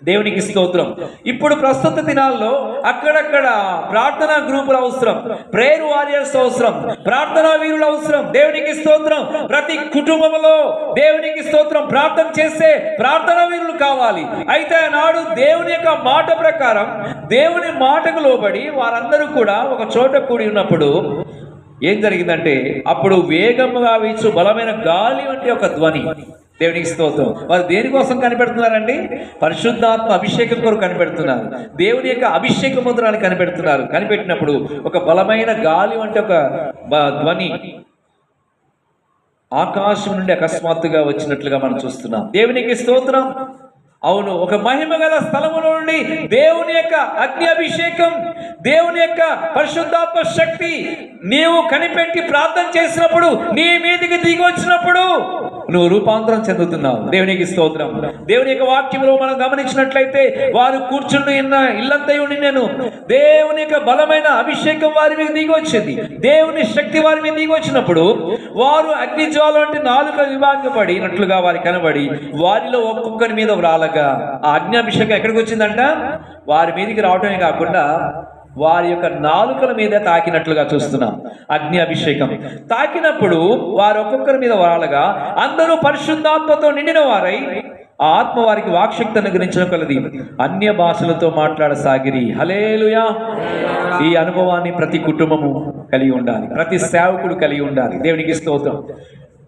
దేవునికి స్తోత్రం. ఇప్పుడు ప్రస్తుత దినాల్లో అక్కడక్కడ ప్రార్థనా గ్రూపులు అవసరం, ప్రేయర్ వారియర్స్ అవసరం, ప్రార్థనా వీరులు అవసరం. దేవునికి స్తోత్రం. ప్రతి కుటుంబంలో దేవునికి స్తోత్రం ప్రార్థన చేసే ప్రార్థనా వీరులు కావాలి. అయితే నాడు దేవుని యొక్క మాట ప్రకారం, దేవుని మాటకు లోబడి వారందరూ కూడా ఒక చోట కూడి ఉన్నప్పుడు ఏం జరిగిందంటే, అప్పుడు వేగముగా వీచు బలమైన గాలి వంటి ఒక ధ్వని. దేవునికి స్తోత్రం. వారు దేనికోసం కనిపెడుతున్నారండి? పరిశుద్ధాత్మ అభిషేకం కొరకు కనిపెడుతున్నారు. దేవుని యొక్క అభిషేక ముద్రాన్ని కనిపెడుతున్నారు. కనిపెట్టినప్పుడు ఒక బలమైన గాలి వంటి ఒక ధ్వని ఆకాశం నుండి అకస్మాత్తుగా వచ్చినట్లుగా మనం చూస్తున్నాం. దేవునికి స్తోత్రం. అవును, ఒక మహిమ గల స్థలములో నుండి దేవుని యొక్క అగ్ని అభిషేకం, దేవుని యొక్క పరిశుద్ధాత్మ శక్తి నీవు కనిపెట్టి ప్రార్థన చేసినప్పుడు నీ మీదికి దిగి వచ్చినప్పుడు నువ్వు రూపాంతరం చెందుతున్నావు. దేవునికి స్తోత్రం. దేవుని యొక్క వాక్యంలో మనం గమనించినట్లయితే వారు కూర్చుని ఉన్న ఇల్లంతా ఉండి నేను దేవుని యొక్క బలమైన అభిషేకం వారి మీద దిగి వచ్చింది. దేవుని శక్తి వారి మీద దిగి వచ్చినప్పుడు వారు అగ్నిజ్వాల వంటి నాలుక విభాగపడినట్లుగా వారి కనబడి వారిలో ఒక్కొక్కరి మీద వ్రాలగా ఆ అగ్ని అభిషేకం ఎక్కడికి వచ్చిందంట? వారి మీదకి రావటమే కాకుండా వారి యొక్క నాలుకల మీద తాకినట్లుగా చూస్తున్నాం. అగ్ని అభిషేకం తాకినప్పుడు వారు ఒక్కొక్కరి మీద వారగా అందరూ పరిశుద్ధాత్మతో నిండిన వారై ఆ ఆత్మ వారికి వాక్శక్తి అనుగ్రహించడం కలది. అన్య భాషలతో మాట్లాడసాగిరి. హల్లెలూయా. ఈ అనుభవాన్ని ప్రతి కుటుంబము కలిగి ఉండాలి, ప్రతి సేవకుడు కలిగి ఉండాలి. దేవునికి స్తోత్రం.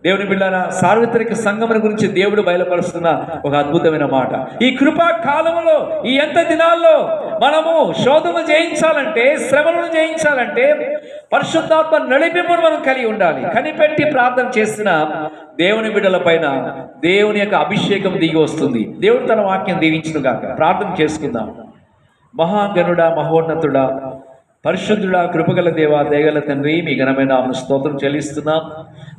దేవుని బిడ్డలారా, సార్వత్రిక సంగమన గురించి దేవుడు బయలుపరుస్తున్న ఒక అద్భుతమైన మాట. ఈ కృపా కాలంలో, ఈ ఎంత దినాల్లో మనము శోధన జయించాలంటే, శ్రమలను జయించాలంటే పరిశుద్ధాత్మ నడిపింపును మనం కలిగి ఉండాలి. కనిపెట్టి ప్రార్థన చేసిన దేవుని బిడ్డల పైన దేవుని యొక్క అభిషేకం దిగి వస్తుంది. దేవుడు తన వాక్యం దీవించును గాక. ప్రార్థన చేసుకుందాం. మహాగణుడా, మహోన్నతుడా, పరిశుద్ధుడా, కృపగల దేవా, దయగల తండ్రి, మీ ఘనమైన స్తోత్రం చెల్లిస్తున్నాం.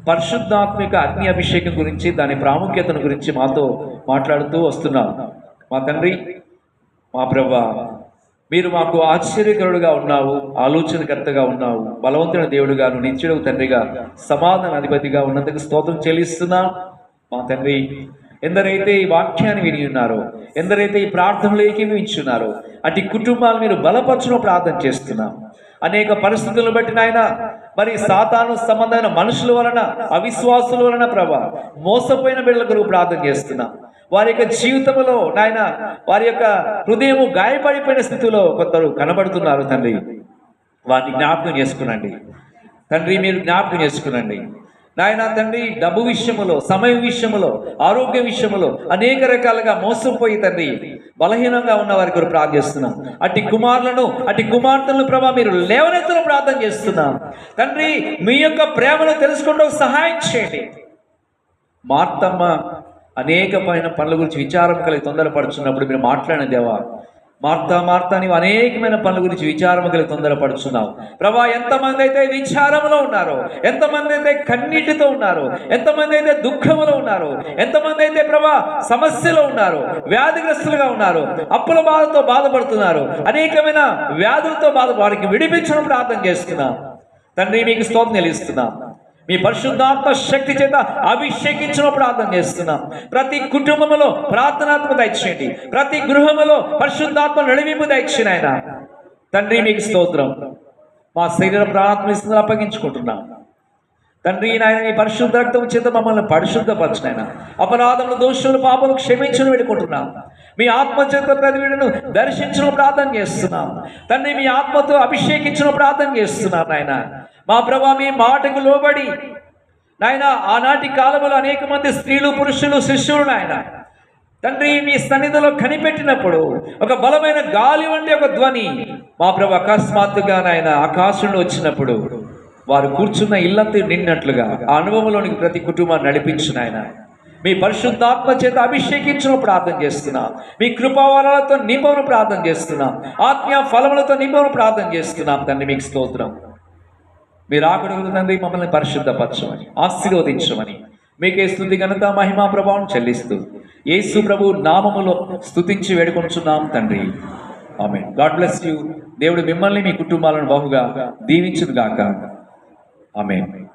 పరిశుద్ధాత్మిక అగ్ని అభిషేకం గురించి, దాని ప్రాముఖ్యతను గురించి మాతో మాట్లాడుతూ వస్తున్నాం. మా తండ్రి, మా ప్రభువా, మీరు మాకు ఆశ్చర్యకరుడుగా ఉన్నావు, ఆలోచనకర్తగా ఉన్నావు, బలవంతుని దేవుడుగాను, నిత్యుడు తండ్రిగా, సమాధాన అధిపతిగా ఉన్నందుకు స్తోత్రం చెల్లిస్తున్నాం. మా తండ్రి, ఎందరైతే ఈ వాక్యాన్ని విని ఉన్నారో, ఎందరైతే ఈ ప్రార్థనలు ఏకీభవించున్నారో అటు కుటుంబాలు మీరు బలపరచును ప్రార్థన చేస్తున్నాం. అనేక పరిస్థితులను బట్టి నాయన, మరి సాతాను సంబంధమైన మనుషుల వలన, అవిశ్వాసుల వలన ప్రభా మోసపోయిన బిడ్డల కొరకు ప్రార్థన చేస్తున్నాం. వారి యొక్క జీవితంలో నాయన, వారి యొక్క హృదయం గాయపడిపోయిన స్థితిలో కొందరు కనబడుతున్నారు తండ్రి. వారిని జ్ఞాపకం చేసుకునండి తండ్రి, మీరు జ్ఞాపకం చేసుకునండి నాయన తండ్రి. డబ్బు విషయములో, సమయం విషయములో, ఆరోగ్య విషయములో అనేక రకాలుగా మోసపోయి తండ్రి బలహీనంగా ఉన్న వారి కొరకు ప్రార్థిస్తున్నాం. అట్టి కుమారులను, అట్టి కుమార్తెలను ప్రభా మీరు లేవనెత్తను ప్రార్థన చేస్తున్నాం తండ్రి. మీ యొక్క ప్రేమను తెలుసుకుంటూ సహాయం చేయండి. మార్తమ్మ అనేకమైన పనుల గురించి విచారం కలిగి తొందరపడుచున్నప్పుడు మీరు మాట్లాడిన దేవా, మార్తా నీవు అనేకమైన పనుల గురించి విచారము కలిగి తొందరపడుచున్నావు ప్రభా. ఎంతమంది అయితే విచారంలో ఉన్నారో, ఎంతమంది అయితే కన్నీటితో ఉన్నారో, ఎంతమంది అయితే దుఃఖంలో ఉన్నారో, ఎంతమంది అయితే ప్రభా సమస్యలో ఉన్నారో, వ్యాధిగ్రస్తులుగా ఉన్నారు, అప్పుల బాధతో బాధపడుతున్నారు, అనేకమైన వ్యాధులతో వారికి విడిపించడం ప్రార్థన చేస్తున్నాం తండ్రి. మీకు స్తోత్రం చెల్లిస్తున్నాం. మీ పరిశుద్ధాత్మ శక్తి చేత అభిషేకించిన ప్రార్థన చేస్తున్నాం. ప్రతి కుటుంబంలో ప్రార్థనాత్మ దయచేయండి. ప్రతి గృహంలో పరిశుద్ధాత్మ నడివింపు దయచేయండి ఆయన తండ్రి. మీకు స్తోత్రం. మా శరీర ప్రార్థన అప్పగించుకుంటున్నాం తండ్రి. నాయన మీ పరిశుద్ధ రక్తం చేత మమ్మల్ని పరిశుద్ధపరచినైనా, అపరాధములు, దోషులు, పాపలు క్షమించను వేడుకుంటున్నాం. మీ ఆత్మ చేత ప్రతి వీడును దర్శించిన ప్రార్థన చేస్తున్నాం తండ్రి. మీ ఆత్మతో అభిషేకించిన ప్రార్థన చేస్తున్నాం నాయన. మా ప్రభా మీ మాటకు లోబడి నాయన, ఆనాటి కాలంలో అనేక మంది స్త్రీలు, పురుషులు, శిష్యులు నాయన తండ్రి మీ సన్నిధిలో కనిపెట్టినప్పుడు ఒక బలమైన గాలి వంటి ఒక ధ్వని మా ప్రభు అకస్మాత్తుగా నాయన ఆకాశంలో వచ్చినప్పుడు వారు కూర్చున్న ఇల్లంతా నిన్నట్లుగా ఆ అనుభవంలోనికి ప్రతి కుటుంబాన్ని నడిపించిన ఆయన మీ పరిశుద్ధాత్మ చేత అభిషేకించిన ప్రార్థన చేస్తున్నాం. మీ కృపావరాలతో నింపను ప్రార్థన చేస్తున్నాం. ఆత్మీయ ఫలములతో నింపను ప్రార్థన చేస్తున్నాం. తండ్రి మీకు స్తోత్రం. మీరు ఆకడుగు తండ్రి మమ్మల్ని పరిశుద్ధపరచమని, ఆశీర్వదించమని మీకే స్తుతి ఘనత మహిమా ప్రభావం చెల్లిస్తూ యేసు ప్రభు నామములో స్తుతించి వేడుకొంచున్నాం తండ్రి. ఆమేన్. God bless you. దేవుడు మిమ్మల్ని మీ కుటుంబాలను బహుగా దీవించును గాక. ఆమేన్.